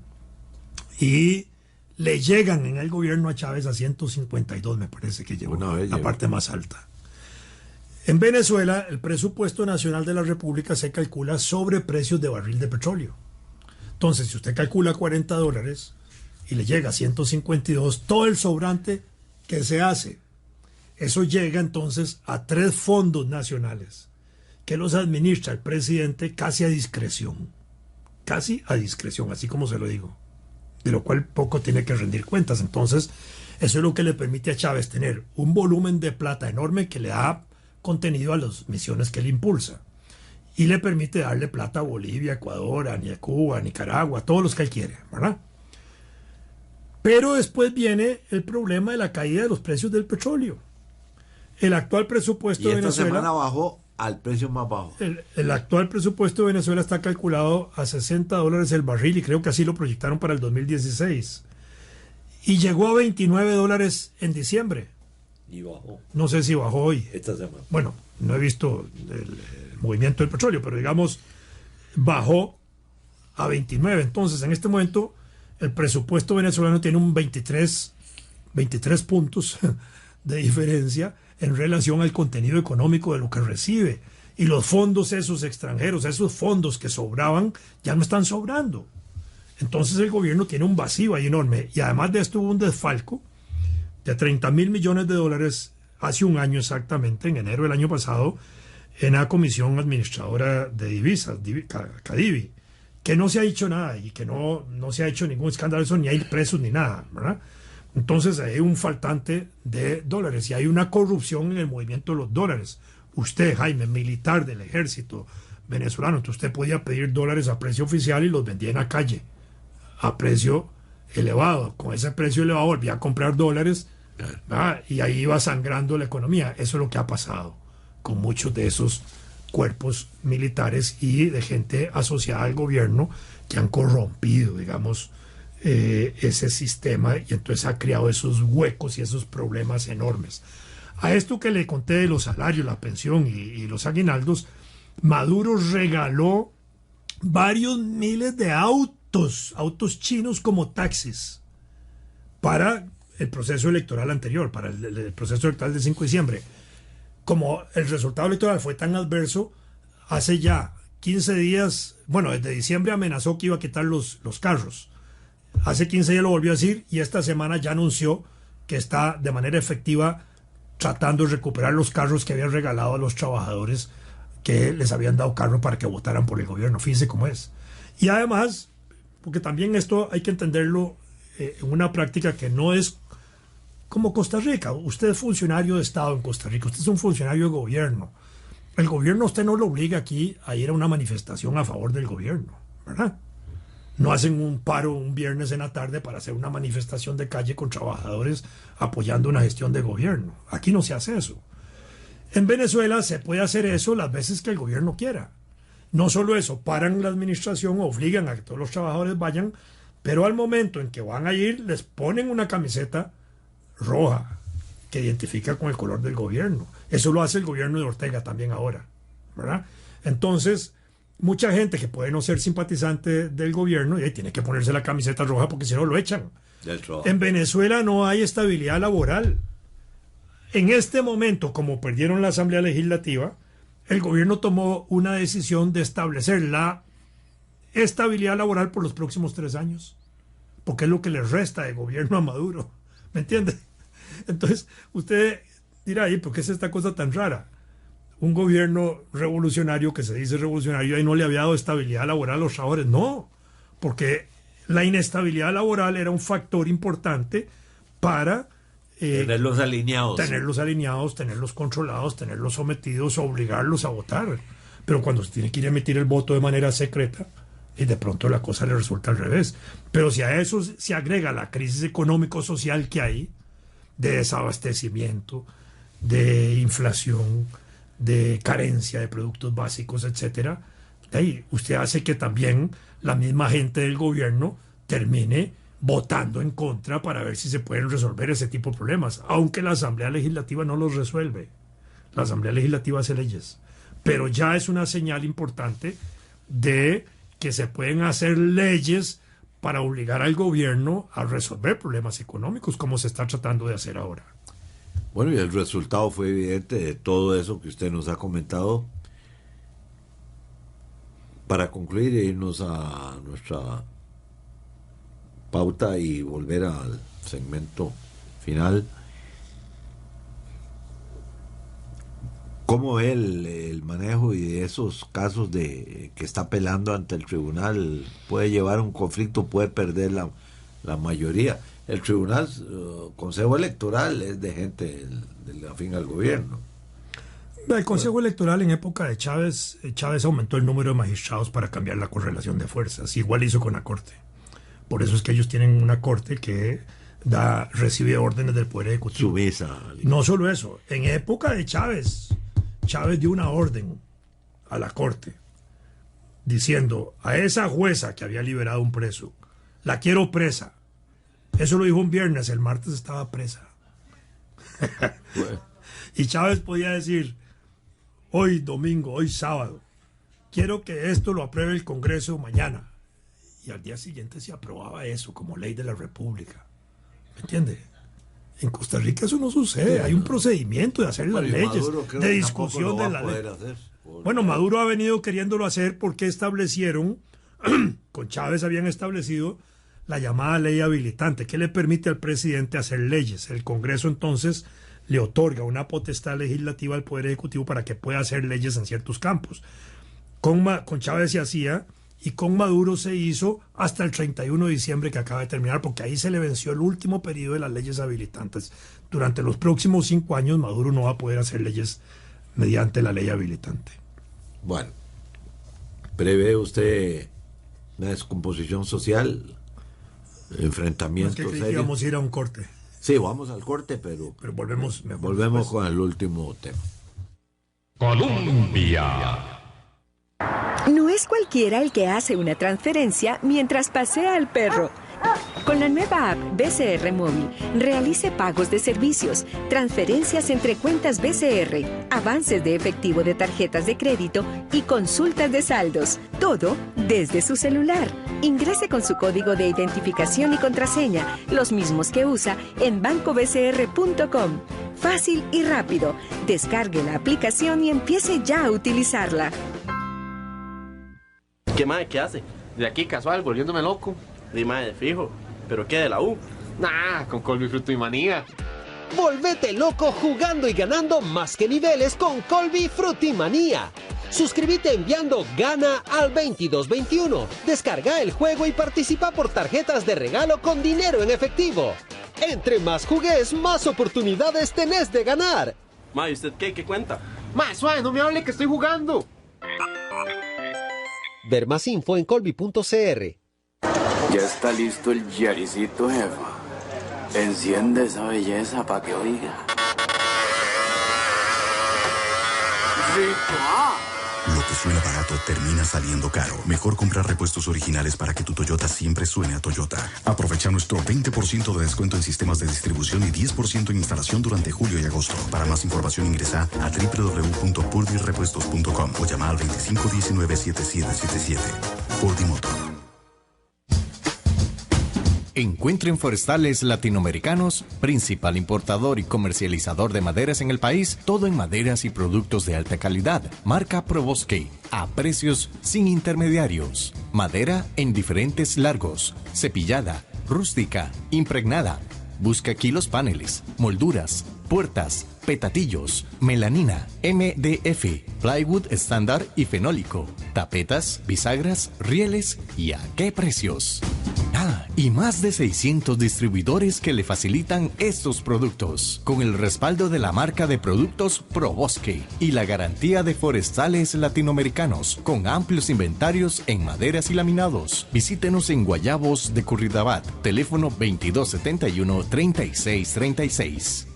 D: y le llegan en el gobierno a Chávez a 152, me parece que llegó, la parte más alta. En Venezuela, el presupuesto nacional de la República se calcula sobre precios de barril de petróleo. Entonces, si usted calcula $40 y le llega a 152, todo el sobrante que se hace, eso llega entonces a 3 fondos nacionales que los administra el presidente casi a discreción, así como se lo digo, de lo cual poco tiene que rendir cuentas. Entonces, eso es lo que le permite a Chávez tener un volumen de plata enorme que le da contenido a las misiones que él impulsa y le permite darle plata a Bolivia, Ecuador, a Cuba, a Nicaragua, a todos los que él quiere, ¿verdad? Pero después viene el problema de la caída de los precios del petróleo. El actual presupuesto de Venezuela...
C: Y esta semana bajó al precio más bajo.
D: El actual presupuesto de Venezuela está calculado a $60 el barril y creo que así lo proyectaron para el 2016. Y llegó a $29 en diciembre.
C: Y bajó.
D: No sé si bajó hoy.
C: Esta semana.
D: Bueno, no he visto el movimiento del petróleo, pero digamos, bajó a 29. Entonces, en este momento, el presupuesto venezolano tiene un 23 puntos de diferencia en relación al contenido económico de lo que recibe. Y los fondos esos extranjeros, esos fondos que sobraban, ya no están sobrando. Entonces el gobierno tiene un vacío ahí enorme. Y además de esto hubo un desfalco de $30.000 millones hace un año exactamente, en enero del año pasado, en la Comisión Administradora de Divisas, CADIVI, que no se ha hecho nada y que no se ha hecho ningún escándalo, eso, ni hay presos ni nada, ¿verdad? Entonces hay un faltante de dólares y hay una corrupción en el movimiento de los dólares. Usted, Jaime, militar del ejército venezolano, entonces usted podía pedir dólares a precio oficial y los vendía en la calle a precio elevado. Con ese precio elevado volvía a comprar dólares, ¿verdad? Y ahí iba sangrando la economía. Eso es lo que ha pasado con muchos de esos cuerpos militares y de gente asociada al gobierno que han corrompido, digamos, ese sistema, y entonces ha creado esos huecos y esos problemas enormes. A esto que le conté de los salarios, la pensión y los aguinaldos, Maduro regaló varios miles de autos chinos como taxis para el proceso electoral anterior, para el proceso electoral del 5 de diciembre. Como el resultado electoral fue tan adverso, hace ya 15 días, bueno, desde diciembre amenazó que iba a quitar los carros. Hace 15 días lo volvió a decir y esta semana ya anunció que está de manera efectiva tratando de recuperar los carros que habían regalado a los trabajadores que les habían dado carro para que votaran por el gobierno. Fíjense cómo es. Y además, porque también esto hay que entenderlo en una práctica que no es como Costa Rica. Usted es funcionario de Estado en Costa Rica, usted es un funcionario de gobierno. El gobierno a usted no lo obliga aquí a ir a una manifestación a favor del gobierno, ¿verdad? No hacen un paro un viernes en la tarde para hacer una manifestación de calle con trabajadores apoyando una gestión de gobierno. Aquí no se hace eso. En Venezuela se puede hacer eso las veces que el gobierno quiera. No solo eso, paran la administración, obligan a que todos los trabajadores vayan, pero al momento en que van a ir les ponen una camiseta roja que identifica con el color del gobierno. Eso lo hace el gobierno de Ortega también ahora, ¿verdad? Entonces, mucha gente que puede no ser simpatizante del gobierno y tiene que ponerse la camiseta roja porque si no lo echan. En Venezuela no hay estabilidad laboral. En este momento, como perdieron la Asamblea Legislativa, el gobierno tomó una decisión de establecer la estabilidad laboral por los próximos 3 años, porque es lo que le resta de gobierno a Maduro. ¿Me entiende? Entonces, usted dirá, ¿por qué es esta cosa tan rara? Un gobierno revolucionario que se dice revolucionario y no le había dado estabilidad laboral a los trabajadores. No, porque la inestabilidad laboral era un factor importante para
C: tenerlos alineados.
D: Tenerlos controlados, tenerlos sometidos, obligarlos a votar. Pero cuando se tiene que ir a emitir el voto de manera secreta, y de pronto la cosa le resulta al revés. Pero si a eso se agrega la crisis económico-social que hay, de desabastecimiento, de inflación, de carencia de productos básicos, etcétera, ahí usted hace que también la misma gente del gobierno termine votando en contra para ver si se pueden resolver ese tipo de problemas, aunque la Asamblea Legislativa no los resuelve. La Asamblea Legislativa hace leyes, pero ya es una señal importante de que se pueden hacer leyes para obligar al gobierno a resolver problemas económicos, como se está tratando de hacer ahora.
C: Bueno, y el resultado fue evidente de todo eso que usted nos ha comentado. Para concluir e irnos a nuestra pauta y volver al segmento final, ¿cómo ve el manejo y de esos casos de que está apelando ante el tribunal? ¿Puede llevar a un conflicto? ¿Puede perder la mayoría? El tribunal, Consejo Electoral, es de gente de afín al gobierno.
D: El Consejo Electoral en época de Chávez aumentó el número de magistrados para cambiar la correlación de fuerzas. Igual hizo con la Corte. Por eso es que ellos tienen una Corte que recibe órdenes del Poder Ejecutivo.
C: Sumisa.
D: No solo eso. En época de Chávez dio una orden a la Corte diciendo a esa jueza que había liberado un preso, la quiero presa. Eso lo dijo un viernes, el martes estaba presa. Y Chávez podía decir, hoy domingo, hoy sábado, quiero que esto lo apruebe el Congreso mañana. Y al día siguiente se aprobaba eso como ley de la República. ¿Me entiende? En Costa Rica eso no sucede. Hay un procedimiento de hacer las leyes, de discusión de la ley. Bueno, Maduro ha venido queriéndolo hacer porque establecieron, con Chávez habían establecido la llamada ley habilitante, que le permite al presidente hacer leyes. El Congreso entonces le otorga una potestad legislativa al Poder Ejecutivo para que pueda hacer leyes en ciertos campos. Con Chávez se hacía, y con Maduro se hizo hasta el 31 de diciembre que acaba de terminar, porque ahí se le venció el último periodo de las leyes habilitantes. Durante los próximos 5 años Maduro no va a poder hacer leyes mediante la ley habilitante.
C: Bueno, ¿prevé usted una descomposición social? Enfrentamientos
D: serios. Es que íbamos a ir a un corte.
C: Sí, vamos al corte, pero
D: volvemos mejor.
C: Volvemos con el último tema.
B: Colombia.
E: No es cualquiera el que hace una transferencia mientras pasea al perro. Con la nueva app BCR Móvil, realice pagos de servicios, transferencias entre cuentas BCR, avances de efectivo de tarjetas de crédito y consultas de saldos. Todo desde su celular. Ingrese con su código de identificación y contraseña, los mismos que usa en bancobcr.com. Fácil y rápido. Descargue la aplicación y empiece ya a utilizarla.
F: ¿Qué mae? ¿Qué hace?
G: De aquí casual, volviéndome loco.
F: De mae, de fijo. ¿Pero qué de la U?
G: Nah, con Colby Fruto y Manía.
H: Volvete loco jugando y ganando más que niveles con Colby Frutimanía. Suscríbete enviando Gana al 2221. Descarga el juego y participa por tarjetas de regalo con dinero en efectivo. Entre más jugues, más oportunidades tenés de ganar.
F: Mae, ¿usted qué? ¿Qué cuenta?
G: Mae, suave, no me hable que estoy jugando.
H: Ver más info en colby.cr.
P: Ya está listo el Yaricito, jefa. Enciende esa belleza para que oiga.
I: Lo que suena barato termina saliendo caro. Mejor comprar repuestos originales para que tu Toyota siempre suene a Toyota. Aprovecha nuestro 20% de descuento en sistemas de distribución y 10% en instalación durante julio y agosto. Para más información ingresa a www.purdyrepuestos.com o llama al 2519-7777. Purdy Motor.
N: Encuentren Forestales Latinoamericanos, principal importador y comercializador de maderas en el país, todo en maderas y productos de alta calidad. Marca ProBosque, a precios sin intermediarios. Madera en diferentes largos, cepillada, rústica, impregnada. Busca aquí los paneles, molduras, puertas, petatillos, melanina, MDF, plywood estándar y fenólico, tapetas, bisagras, rieles y a qué precios. Y más de 600 distribuidores que le facilitan estos productos, con el respaldo de la marca de productos ProBosque y la garantía de Forestales Latinoamericanos, con amplios inventarios en maderas y laminados. Visítenos en Guayabos de Curridabat, teléfono 2271-3636.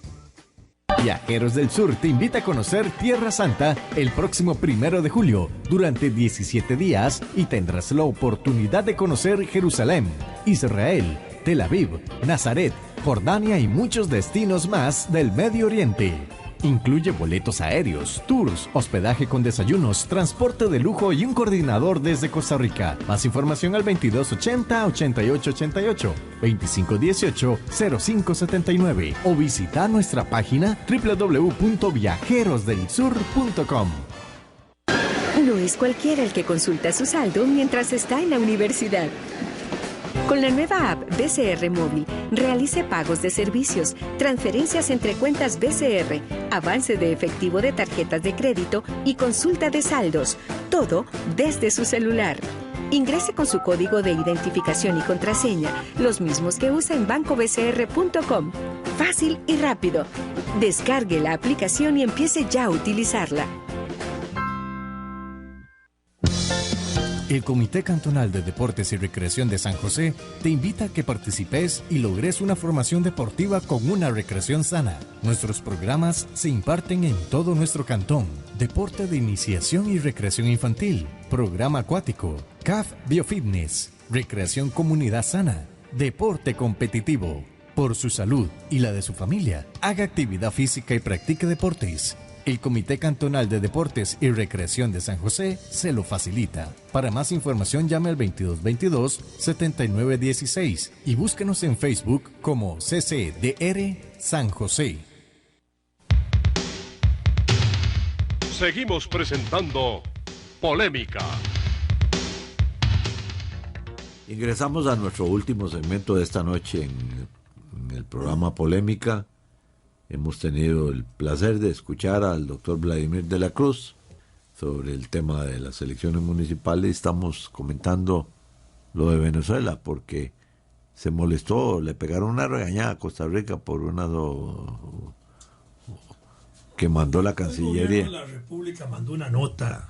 N: Viajeros del Sur te invita a conocer Tierra Santa el próximo 1 de julio durante 17 días y tendrás la oportunidad de conocer Jerusalén, Israel, Tel Aviv, Nazaret, Jordania y muchos destinos más del Medio Oriente. Incluye boletos aéreos, tours, hospedaje con desayunos, transporte de lujo y un coordinador desde Costa Rica. Más información al 2280-8888, 2518-0579 o visita nuestra página www.viajerosdelsur.com.
E: No es cualquiera el que consulta su saldo mientras está en la universidad. Con la nueva app BCR Móvil, realice pagos de servicios, transferencias entre cuentas BCR, avance de efectivo de tarjetas de crédito y consulta de saldos. Todo desde su celular. Ingrese con su código de identificación y contraseña, los mismos que usa en bancobcr.com. Fácil y rápido. Descargue la aplicación y empiece ya a utilizarla.
N: El Comité Cantonal de Deportes y Recreación de San José te invita a que participes y logres una formación deportiva con una recreación sana. Nuestros programas se imparten en todo nuestro cantón. Deporte de iniciación y recreación infantil, programa acuático, CAF Biofitness, recreación comunidad sana, deporte competitivo. Por su salud y la de su familia, haga actividad física y practique deportes. El Comité Cantonal de Deportes y Recreación de San José se lo facilita. Para más información llame al 2222-7916 y búsquenos en Facebook como CCDR San José.
B: Seguimos presentando Polémica.
C: Ingresamos a nuestro último segmento de esta noche en el programa Polémica. Hemos tenido el placer de escuchar al doctor Vladimir de la Cruz sobre el tema de las elecciones municipales. Estamos comentando lo de Venezuela porque se molestó, le pegaron una regañada a Costa Rica por una que mandó la Cancillería.
D: El gobierno de la República mandó una nota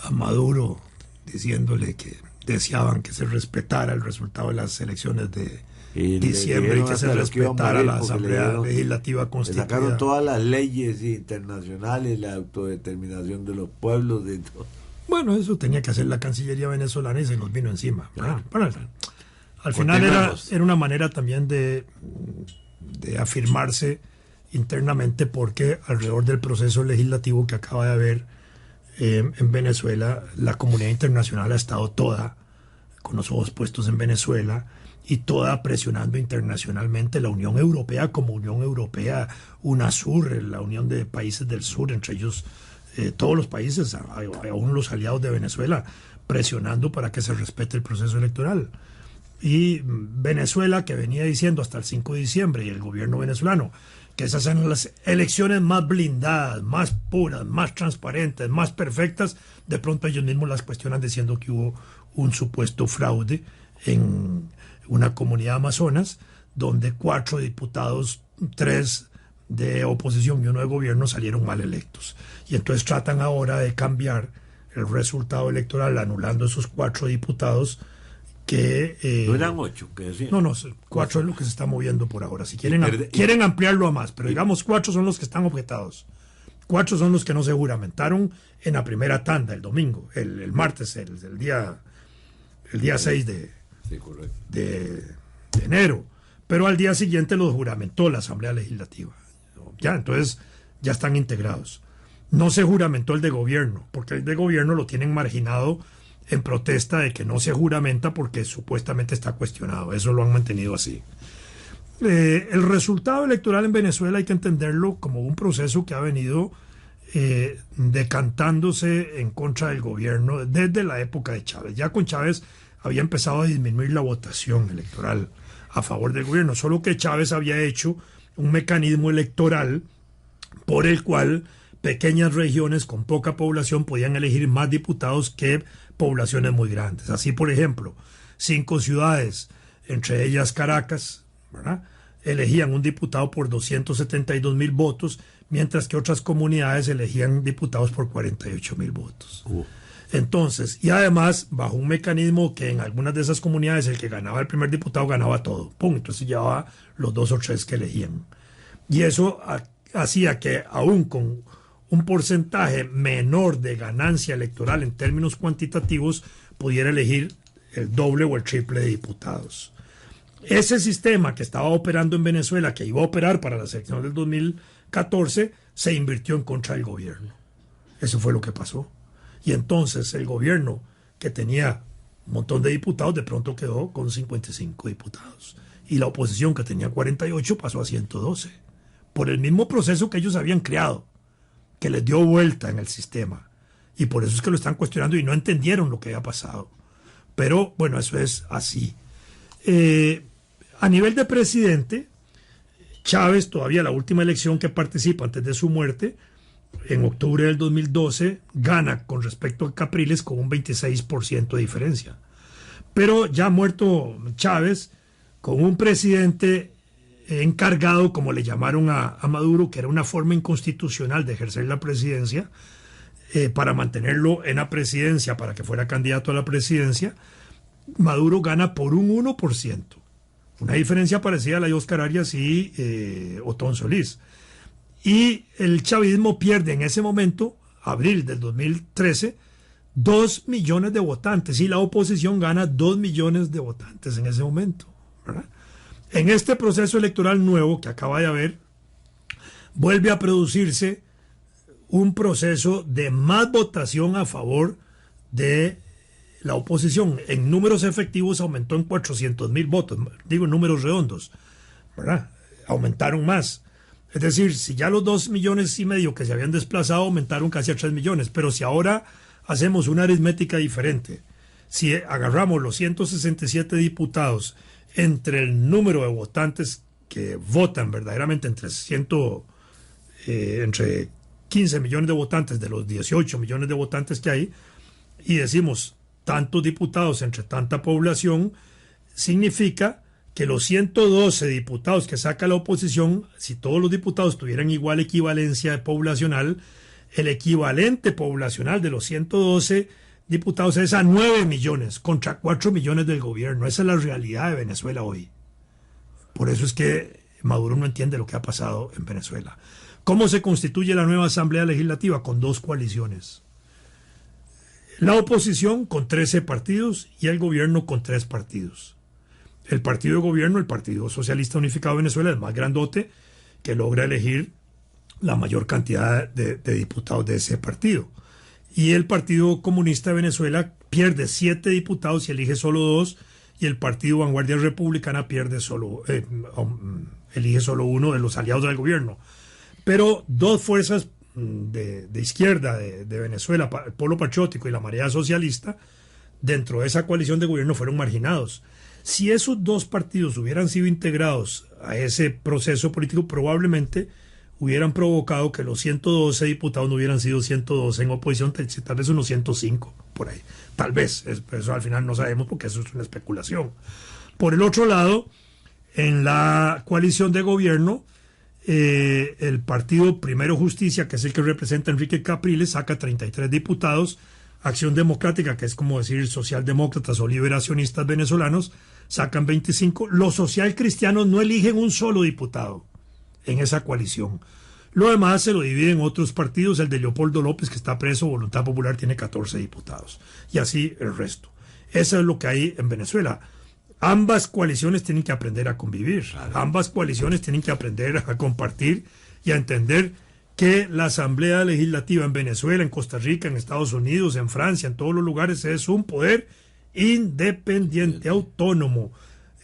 D: a Maduro diciéndole que deseaban que se respetara el resultado de las elecciones de diciembre y que se respetara la Asamblea Legislativa Constituida.
C: Sacaron todas las leyes internacionales, la autodeterminación de los pueblos y todo.
D: Bueno, eso tenía que hacer la Cancillería venezolana y se nos vino encima. Al final era una manera también de afirmarse internamente, porque alrededor del proceso legislativo que acaba de haber en Venezuela, la comunidad internacional ha estado toda con los ojos puestos en Venezuela y toda presionando internacionalmente. La Unión Europea como Unión Europea, UNASUR, la Unión de Países del Sur, entre ellos todos los países, aún los aliados de Venezuela, presionando para que se respete el proceso electoral. Y Venezuela, que venía diciendo hasta el 5 de diciembre, y el gobierno venezolano, que esas eran las elecciones más blindadas, más puras, más transparentes, más perfectas, de pronto ellos mismos las cuestionan diciendo que hubo un supuesto fraude en una comunidad amazonas, donde 4 diputados, 3 de oposición y 1 de gobierno salieron mal electos. Y entonces tratan ahora de cambiar el resultado electoral anulando esos 4 diputados que...
C: ¿No eran 8? ¿Qué decían?
D: No, 4 es lo que se está moviendo por ahora. Si quieren ampliarlo a más, pero digamos 4 son los que están objetados. 4 son los que no se juramentaron en la primera tanda, el domingo, el martes, el día 6 de enero. Pero al día siguiente los juramentó la Asamblea Legislativa. Ya, entonces ya están integrados. No se juramentó el de gobierno, porque el de gobierno lo tienen marginado en protesta de que no se juramenta porque supuestamente está cuestionado. Eso lo han mantenido así. El resultado electoral en Venezuela hay que entenderlo como un proceso que ha venido decantándose en contra del gobierno desde la época de Chávez. Ya con Chávez había empezado a disminuir la votación electoral a favor del gobierno, solo que Chávez había hecho un mecanismo electoral por el cual pequeñas regiones con poca población podían elegir más diputados que poblaciones muy grandes. Así, por ejemplo, 5 ciudades, entre ellas Caracas, ¿verdad?, elegían un diputado por 272,000 votos, mientras que otras comunidades elegían diputados por 48,000 votos. Entonces, y además, bajo un mecanismo que en algunas de esas comunidades el que ganaba el primer diputado ganaba todo. ¡Pum! Entonces llevaba los 2 o 3 que elegían. Y eso hacía que, aún con un porcentaje menor de ganancia electoral en términos cuantitativos, pudiera elegir el doble o el triple de diputados. Ese sistema que estaba operando en Venezuela, que iba a operar para las elecciones del 2014, se invirtió en contra del gobierno. Eso fue lo que pasó. Y entonces el gobierno, que tenía un montón de diputados, de pronto quedó con 55 diputados. Y la oposición, que tenía 48, pasó a 112. Por el mismo proceso que ellos habían creado, que les dio vuelta en el sistema. Y por eso es que lo están cuestionando y no entendieron lo que había pasado. Pero bueno, eso es así. A nivel de presidente, Chávez, todavía la última elección que participa antes de su muerte, en octubre del 2012, gana con respecto a Capriles con un 26% de diferencia. Pero ya muerto Chávez, con un presidente encargado, como le llamaron a Maduro, que era una forma inconstitucional de ejercer la presidencia, para mantenerlo en la presidencia, para que fuera candidato a la presidencia, Maduro gana por un 1%. Una diferencia parecida a la de Oscar Arias y Otón Solís. Y el chavismo pierde en ese momento, abril del 2013, 2 millones de votantes. Y la oposición gana 2 millones de votantes en ese momento, ¿verdad? En este proceso electoral nuevo que acaba de haber, vuelve a producirse un proceso de más votación a favor de la oposición. En números efectivos aumentó en 400,000 votos, digo en números redondos, ¿verdad? Aumentaron más. Es decir, si ya los 2,5 millones que se habían desplazado aumentaron casi a 3 millones, pero si ahora hacemos una aritmética diferente, si agarramos los 167 diputados entre el número de votantes que votan verdaderamente entre 15 millones de votantes de los 18 millones de votantes que hay, y decimos tantos diputados entre tanta población, significa que los 112 diputados que saca la oposición, si todos los diputados tuvieran igual equivalencia poblacional, el equivalente poblacional de los 112 diputados es a 9 millones contra 4 millones del gobierno. Esa es la realidad de Venezuela hoy. Por eso es que Maduro no entiende lo que ha pasado en Venezuela. ¿Cómo se constituye la nueva Asamblea Legislativa? Con 2 coaliciones. La oposición con 13 partidos y el gobierno con 3 partidos. El partido de gobierno, el Partido Socialista Unificado de Venezuela, es más grandote, que logra elegir la mayor cantidad de diputados de ese partido. Y el Partido Comunista de Venezuela pierde 7 diputados y elige solo 2, y el Partido Vanguardia Republicana elige solo 1 de los aliados del gobierno. Pero 2 fuerzas de izquierda de Venezuela, el Polo Patriótico y la Marea Socialista, dentro de esa coalición de gobierno fueron marginados. Si esos 2 partidos hubieran sido integrados a ese proceso político, probablemente hubieran provocado que los 112 diputados no hubieran sido 112 en oposición, tal vez unos 105 por ahí. Tal vez, eso al final no sabemos porque eso es una especulación. Por el otro lado, en la coalición de gobierno, el partido Primero Justicia, que es el que representa a Enrique Capriles, saca 33 diputados. Acción Democrática, que es como decir socialdemócratas o liberacionistas venezolanos, sacan 25. Los socialcristianos no eligen un solo diputado en esa coalición. Lo demás se lo dividen otros partidos. El de Leopoldo López, que está preso, Voluntad Popular, tiene 14 diputados. Y así el resto. Eso es lo que hay en Venezuela. Ambas coaliciones tienen que aprender a convivir. Ambas coaliciones tienen que aprender a compartir y a entender que la Asamblea Legislativa en Venezuela, en Costa Rica, en Estados Unidos, en Francia, en todos los lugares, es un poder independiente, autónomo,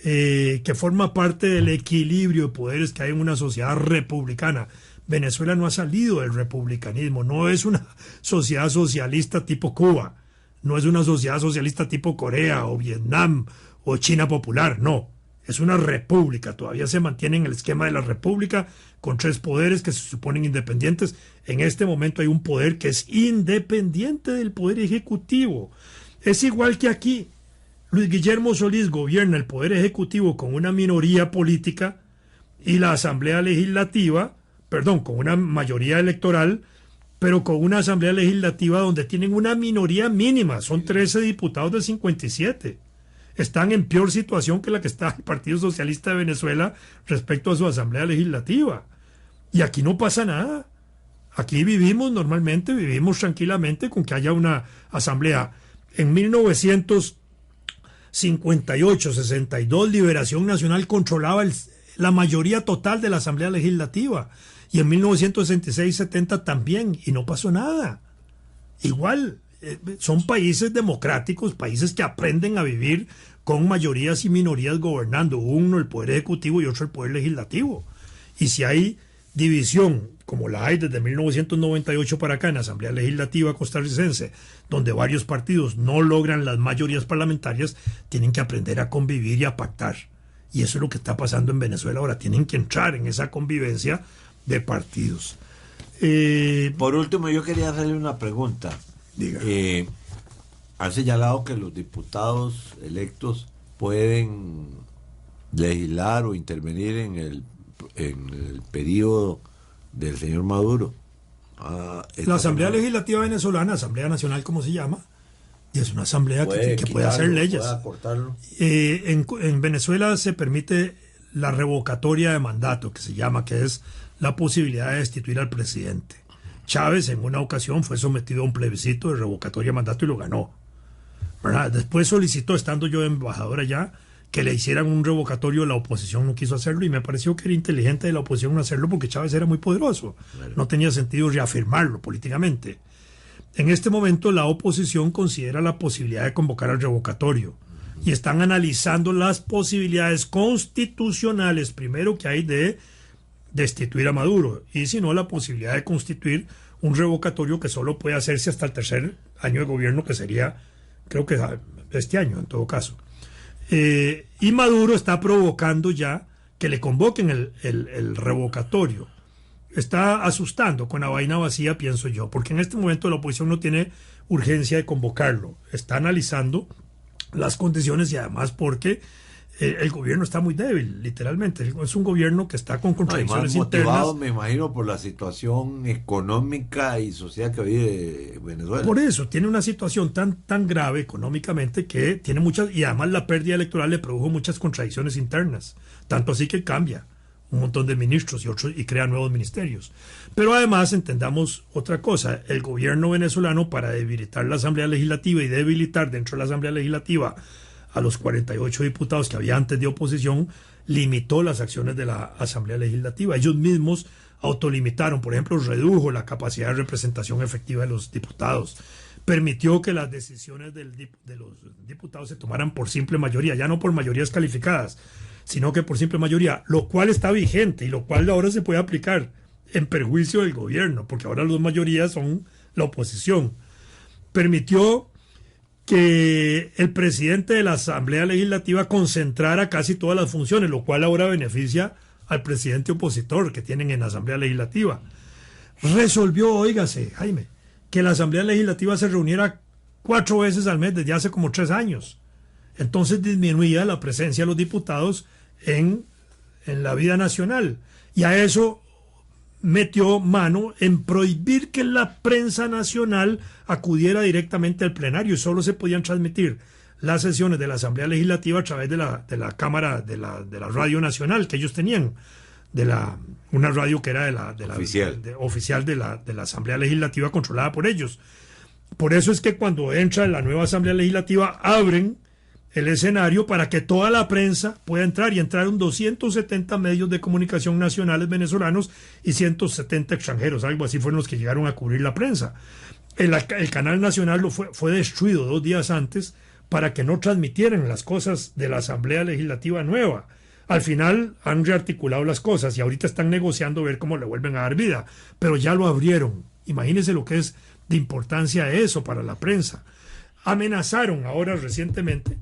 D: que forma parte del equilibrio de poderes que hay en una sociedad republicana. Venezuela no ha salido del republicanismo, no es una sociedad socialista tipo Cuba, no es una sociedad socialista tipo Corea o Vietnam o China popular, no. Es una república, todavía se mantiene en el esquema de la república con 3 poderes que se suponen independientes. En este momento hay un poder que es independiente del poder ejecutivo. Es igual que aquí. Luis Guillermo Solís gobierna el poder ejecutivo con una minoría política y la Asamblea Legislativa, con una mayoría electoral, pero con una Asamblea Legislativa donde tienen una minoría mínima, son 13 diputados de 57. Están en peor situación que la que está el Partido Socialista de Venezuela respecto a su Asamblea Legislativa. Y aquí no pasa nada. Aquí vivimos normalmente, vivimos tranquilamente con que haya una asamblea. En 1900 58, 62, Liberación Nacional controlaba la mayoría total de la Asamblea Legislativa. Y en 1966-70 también, y no pasó nada. Igual, son países democráticos, países que aprenden a vivir con mayorías y minorías gobernando, uno el poder ejecutivo y otro el poder legislativo. Y si hay división, como la hay desde 1998 para acá en la Asamblea Legislativa costarricense, donde varios partidos no logran las mayorías parlamentarias, tienen que aprender a convivir y a pactar. Y eso es lo que está pasando en Venezuela ahora. Tienen que entrar en esa convivencia de partidos.
C: Por último, yo quería hacerle una pregunta.
D: Diga.
C: Han señalado que los diputados electos pueden legislar o intervenir en el periodo del señor Maduro.
D: La Asamblea Legislativa Venezolana, Asamblea Nacional como se llama, y es una asamblea que puede hacer leyes. En Venezuela se permite la revocatoria de mandato, que se llama, que es la posibilidad de destituir al presidente. Chávez en una ocasión fue sometido a un plebiscito de revocatoria de mandato y lo ganó, ¿verdad? Después solicitó, estando yo embajador allá, que le hicieran un revocatorio. La oposición no quiso hacerlo y me pareció que era inteligente de la oposición no hacerlo porque Chávez era muy poderoso. Claro. No tenía sentido reafirmarlo políticamente. En este momento la oposición considera la posibilidad de convocar al revocatorio y están analizando las posibilidades constitucionales, primero, que hay de destituir a Maduro, y si no, la posibilidad de constituir un revocatorio que solo puede hacerse hasta el tercer año de gobierno, que sería, creo que este año en todo caso. Y Maduro está provocando ya que le convoquen el revocatorio. Está asustando con la vaina vacía, pienso yo, porque en este momento la oposición no tiene urgencia de convocarlo. Está analizando las condiciones y además porque el gobierno está muy débil, literalmente. Es un gobierno que está con contradicciones
C: motivado,
D: internas.
C: Me imagino, por la situación económica y social que vive Venezuela.
D: Por eso, tiene una situación tan grave económicamente que tiene muchas, y además la pérdida electoral le produjo muchas contradicciones internas. Tanto así que cambia un montón de ministros y crea nuevos ministerios. Pero además entendamos otra cosa. El gobierno venezolano, para debilitar la Asamblea Legislativa y debilitar dentro de la Asamblea Legislativa a los 48 diputados que había antes de oposición, limitó las acciones de la Asamblea Legislativa. Ellos mismos autolimitaron, por ejemplo, redujo la capacidad de representación efectiva de los diputados, permitió que las decisiones de los diputados se tomaran por simple mayoría, ya no por mayorías calificadas, sino que por simple mayoría, lo cual está vigente y lo cual ahora se puede aplicar en perjuicio del gobierno, porque ahora las mayorías son la oposición. Permitió que el presidente de la Asamblea Legislativa concentrara casi todas las funciones, lo cual ahora beneficia al presidente opositor que tienen en la Asamblea Legislativa. Resolvió, óigase, Jaime, que la Asamblea Legislativa se reuniera 4 veces al mes desde hace como 3 años. Entonces disminuía la presencia de los diputados en la vida nacional. Y a eso metió mano en prohibir que la prensa nacional acudiera directamente al plenario y solo se podían transmitir las sesiones de la Asamblea Legislativa a través de la cámara de la radio nacional que ellos tenían, una radio que era oficial de la Asamblea Legislativa controlada por ellos. Por eso es que cuando entra la nueva Asamblea Legislativa abren el escenario para que toda la prensa pueda entrar, y entraron 270 medios de comunicación nacionales venezolanos y 170 extranjeros, algo así fueron los que llegaron a cubrir la prensa. El canal nacional fue destruido 2 días antes para que no transmitieran las cosas de la Asamblea Legislativa nueva. Al final han rearticulado las cosas y ahorita están negociando ver cómo le vuelven a dar vida, pero ya lo abrieron. Imagínense lo que es de importancia eso para la prensa. Amenazaron ahora recientemente,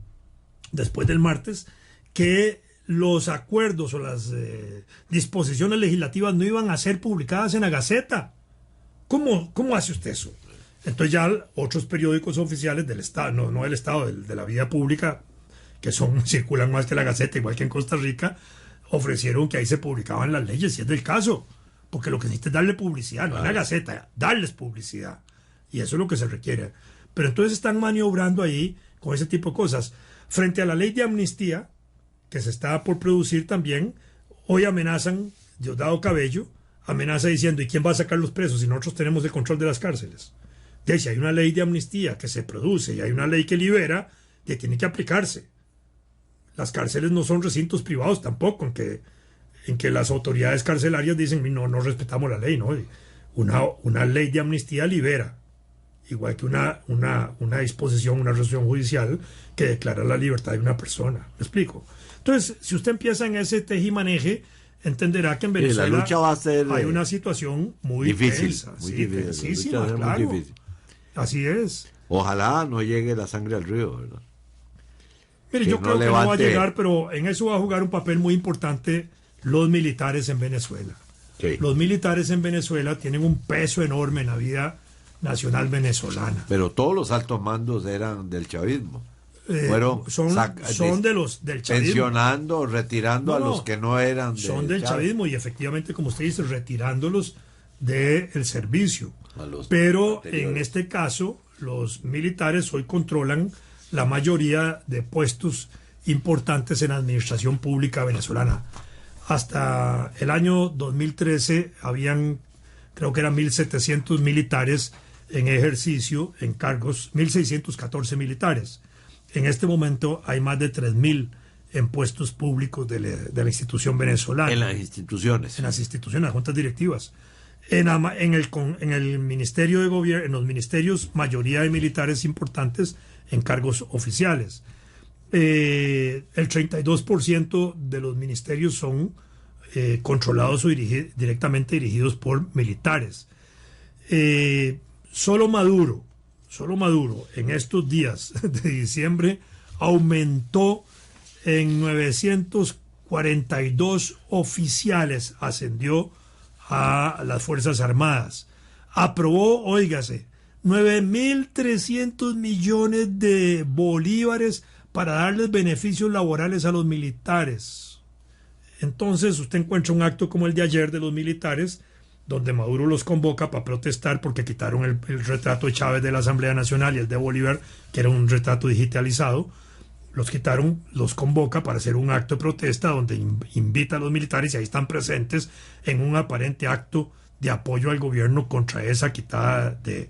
D: después del martes, que los acuerdos o las disposiciones legislativas no iban a ser publicadas en la Gaceta. ¿Cómo hace usted eso? Entonces ya otros periódicos oficiales del Estado, no del Estado, de la vida pública, que circulan más que la Gaceta, igual que en Costa Rica, ofrecieron que ahí se publicaban las leyes, si es del caso, porque lo que necesita es darle publicidad, no en la Gaceta, darles publicidad, y eso es lo que se requiere. Pero entonces están maniobrando ahí con ese tipo de cosas. Frente a la ley de amnistía, que se está por producir también, hoy amenazan, Diosdado Cabello amenaza diciendo, ¿y quién va a sacar los presos si nosotros tenemos el control de las cárceles? Si hay una ley de amnistía que se produce y hay una ley que libera, tiene que aplicarse. las cárceles no son recintos privados tampoco, en que las autoridades carcelarias dicen no respetamos la ley, ¿no? Una ley de amnistía libera, igual que una disposición, una resolución judicial que declara la libertad de una persona. ¿Me explico? Entonces, si usted empieza en ese tejimaneje, entenderá que en Venezuela
C: la lucha va a ser,
D: hay una situación muy
C: difícil,
D: tensa,
C: muy
D: sí,
C: difícil,
D: tensísima, claro.
C: muy difícil.
D: Así es.
C: Ojalá no llegue la sangre al río, ¿verdad?
D: Mire, yo creo que no va a llegar, pero en eso va a jugar un papel muy importante los militares en Venezuela.
C: Sí.
D: Los militares en Venezuela tienen un peso enorme en la vida nacional venezolana.
C: Pero todos los altos mandos eran del chavismo.
D: Son del chavismo.
C: Pensionando, retirando a los que no eran
D: son del chavismo y efectivamente, como usted dice, retirándolos del servicio. Pero en este caso, los militares hoy controlan la mayoría de puestos importantes en la administración pública venezolana. Hasta el año 2013 habían, creo que eran 1.700 militares en ejercicio, en cargos, 1.614 militares. En este momento hay más de 3.000 en puestos públicos de la institución venezolana.
C: En las instituciones.
D: En las instituciones, las juntas directivas. En el Ministerio de Gobierno, en los ministerios, mayoría de militares importantes en cargos oficiales. El 32% de los ministerios son controlados o directamente dirigidos por militares. Solo Maduro en estos días de diciembre aumentó en 942 oficiales, ascendió a las Fuerzas Armadas. Aprobó, óigase, 9.300 millones de bolívares para darles beneficios laborales a los militares. Entonces usted encuentra un acto como el de ayer de los militares, donde Maduro los convoca para protestar porque quitaron el retrato de Chávez de la Asamblea Nacional y el de Bolívar, que era un retrato digitalizado. Los quitaron, los convoca para hacer un acto de protesta donde invita a los militares y ahí están presentes en un aparente acto de apoyo al gobierno contra esa quitada de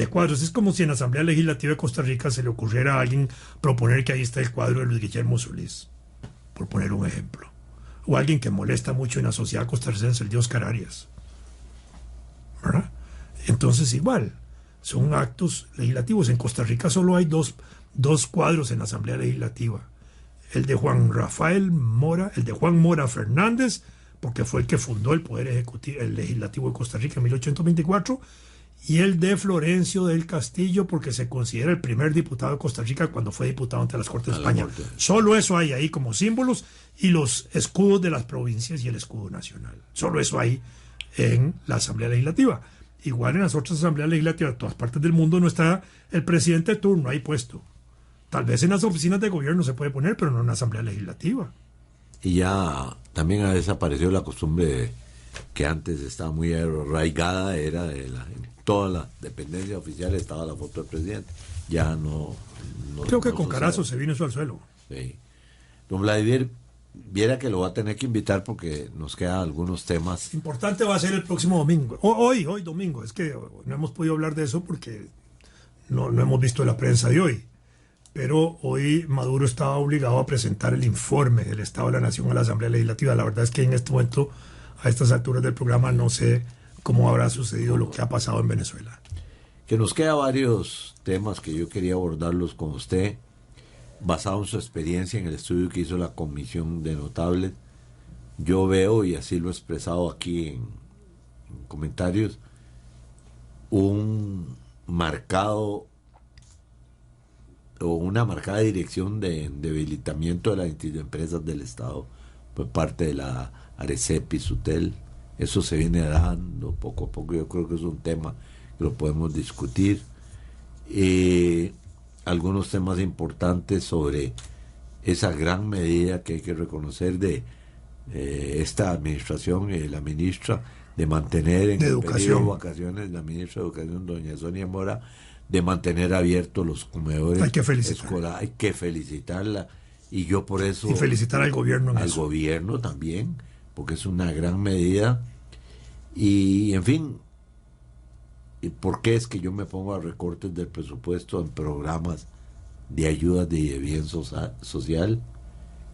D: cuadros. Es como si en la Asamblea Legislativa de Costa Rica se le ocurriera a alguien proponer que ahí está el cuadro de Luis Guillermo Solís, por poner un ejemplo. O alguien que molesta mucho en la sociedad costarricense, el de Oscar Arias, ¿verdad? Entonces igual, son actos legislativos. En Costa Rica solo hay dos cuadros en la Asamblea Legislativa. El de Juan Mora Fernández, porque fue el que fundó el Poder Ejecutivo, el Legislativo de Costa Rica en 1824, y el de Florencio del Castillo, porque se considera el primer diputado de Costa Rica cuando fue diputado ante las Cortes de España. Solo eso hay ahí como símbolos, y los escudos de las provincias y el escudo nacional. Solo eso hay en la Asamblea Legislativa. Igual en las otras asambleas legislativas de todas partes del mundo no está el presidente de turno ahí puesto. Tal vez en las oficinas de gobierno se puede poner, pero no en la Asamblea Legislativa.
C: Y ya también ha desaparecido la costumbre que antes estaba muy arraigada, era de en toda la dependencia oficial estaba la foto del presidente. Ya no
D: creo que
C: no
D: con
C: sucede.
D: Carazo se vino eso al suelo.
C: Sí. Don Vladimir, viera que lo va a tener que invitar porque nos quedan algunos temas.
D: Importante va a ser el próximo domingo. Hoy domingo. Es que no hemos podido hablar de eso porque no hemos visto la prensa de hoy. Pero hoy Maduro estaba obligado a presentar el informe del Estado de la Nación a la Asamblea Legislativa. La verdad es que en este momento, a estas alturas del programa, no sé cómo habrá sucedido lo que ha pasado en Venezuela.
C: Que nos quedan varios temas que yo quería abordarlos con usted, basado en su experiencia en el estudio que hizo la Comisión de Notables. Yo veo, y así lo he expresado aquí en comentarios, un marcado o una marcada dirección de debilitamiento de las empresas del Estado por parte de la Arecep y Sutel. Eso se viene dando poco a poco. Yo creo que es un tema que lo podemos discutir. Algunos temas importantes sobre esa gran medida que hay que reconocer de esta administración y la ministra de mantener en el periodo de vacaciones, la ministra de Educación, doña Sonia Mora, de mantener abiertos los comedores escolares. Hay que felicitarla, y yo por eso...
D: Y felicitar al gobierno.
C: Al gobierno también, porque es una gran medida. Y, en fin, ¿y por qué es que yo me pongo a recortes del presupuesto en programas de ayuda de bien social?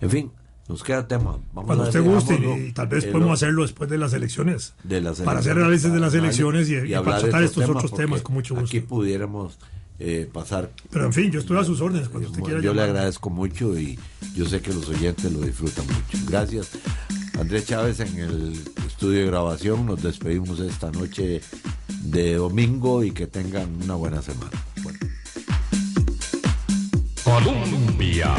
C: En fin, nos queda tema. Vamos
D: cuando
C: a
D: usted
C: ver,
D: guste,
C: dejámoslo,
D: y tal vez podemos hacerlo después de las elecciones.
C: Para
D: hacer análisis de las elecciones y
C: hablar
D: para tratar
C: de
D: estos otros temas con mucho gusto.
C: Aquí pudiéramos pasar.
D: Pero en fin, yo estoy a sus órdenes cuando usted quiera.
C: Yo le agradezco mucho y yo sé que los oyentes lo disfrutan mucho. Gracias. Andrés Chávez en el estudio de grabación. Nos despedimos esta noche de domingo y que tengan una buena semana. Bueno.
B: Colombia.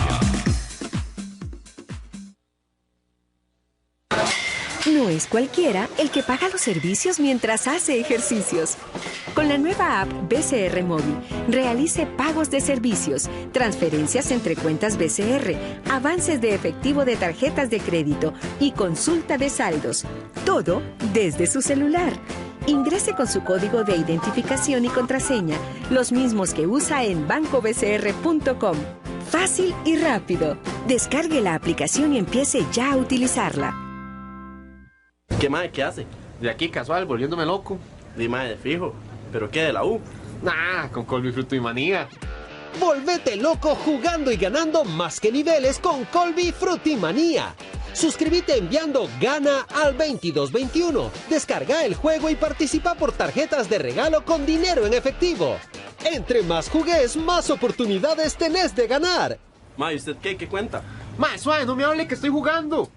E: No es cualquiera el que paga los servicios mientras hace ejercicios. Con la nueva app BCR Móvil, realice pagos de servicios, transferencias entre cuentas BCR, avances de efectivo de tarjetas de crédito y consulta de saldos. Todo desde su celular. Ingrese con su código de identificación y contraseña, los mismos que usa en bancobcr.com. Fácil y rápido. Descargue la aplicación y empiece ya a utilizarla.
F: ¿Qué mae? ¿Qué hace?
G: De aquí casual, volviéndome loco.
F: Di mae, de fijo. ¿Pero qué de la U?
G: Nah, con Colby Fruto y Manía.
H: Volvete loco jugando y ganando más que niveles con Colby Frutimanía. Suscríbete enviando Gana al 2221. Descarga el juego y participa por tarjetas de regalo con dinero en efectivo. Entre más jugues, más oportunidades tenés de ganar.
F: Mae, ¿usted qué? ¿Qué cuenta?
G: Mae, suave, no me hable que estoy jugando.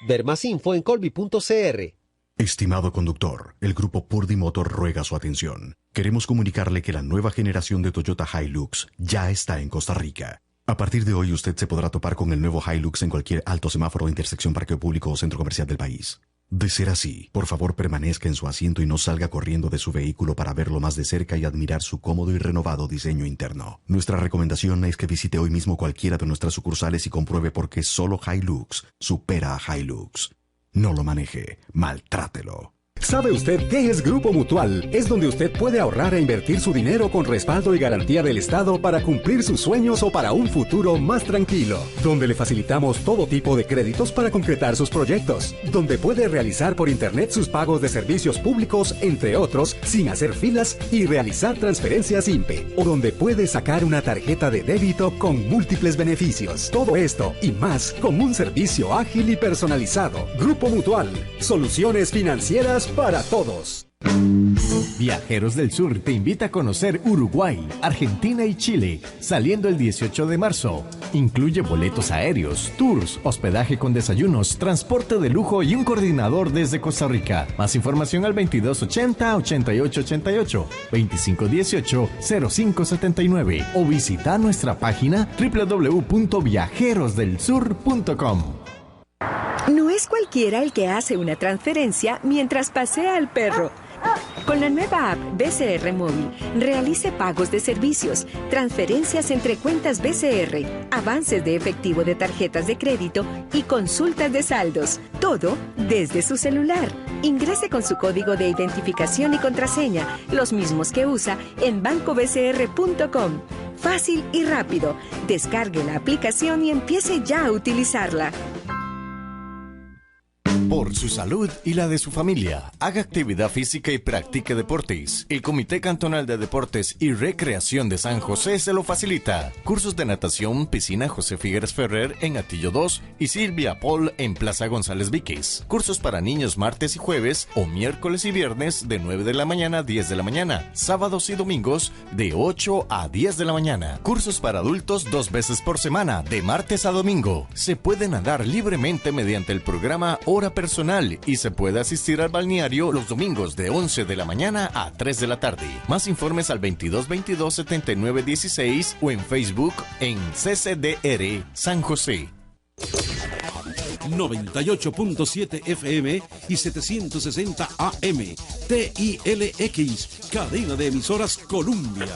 H: Ver más info en colby.cr.
I: Estimado conductor, el grupo Purdy Motor ruega su atención. Queremos comunicarle que la nueva generación de Toyota Hilux ya está en Costa Rica. A partir de hoy usted se podrá topar con el nuevo Hilux en cualquier alto semáforo de intersección, parqueo público o centro comercial del país. De ser así, por favor permanezca en su asiento y no salga corriendo de su vehículo para verlo más de cerca y admirar su cómodo y renovado diseño interno. Nuestra recomendación es que visite hoy mismo cualquiera de nuestras sucursales y compruebe por qué solo Hilux supera a Hilux. No lo maneje, maltrátelo.
M: ¿Sabe usted qué es Grupo Mutual? Es donde usted puede ahorrar e invertir su dinero con respaldo y garantía del Estado para cumplir sus sueños o para un futuro más tranquilo. Donde le facilitamos todo tipo de créditos para concretar sus proyectos. Donde puede realizar por internet sus pagos de servicios públicos, entre otros, sin hacer filas y realizar transferencias IMPE. O donde puede sacar una tarjeta de débito con múltiples beneficios. Todo esto y más con un servicio ágil y personalizado. Grupo Mutual. Soluciones financieras para todos.
N: Viajeros del Sur te invita a conocer Uruguay, Argentina y Chile, saliendo el 18 de marzo. Incluye boletos aéreos, tours, hospedaje con desayunos, transporte de lujo y un coordinador desde Costa Rica. Más información al 2280-8888, 2518-0579 o visita nuestra página www.viajerosdelsur.com.
E: No es cualquiera el que hace una transferencia mientras pasea al perro. Con la nueva app BCR Móvil, realice pagos de servicios, transferencias entre cuentas BCR, avances de efectivo de tarjetas de crédito y consultas de saldos. Todo desde su celular. Ingrese con su código de identificación y contraseña, los mismos que usa en bancobcr.com. Fácil y rápido. Descargue la aplicación y empiece ya a utilizarla.
N: Por su salud y la de su familia, haga actividad física y practique deportes. El Comité Cantonal de Deportes y Recreación de San José se lo facilita. Cursos de natación, piscina José Figueres Ferrer en Atillo 2 y Silvia Paul en Plaza González Víquez. Cursos para niños martes y jueves o miércoles y viernes de 9 de la mañana a 10 de la mañana. Sábados y domingos de 8 a 10 de la mañana. Cursos para adultos 2 veces por semana, de martes a domingo. Se puede nadar libremente mediante el programa Hora Personal y se puede asistir al balneario los domingos de 11 de la mañana a 3 de la tarde. Más informes al 2222-7916 o en Facebook en CCDR San José.
A: 98.7 FM y 760 AM. TILX, cadena de emisoras Columbia.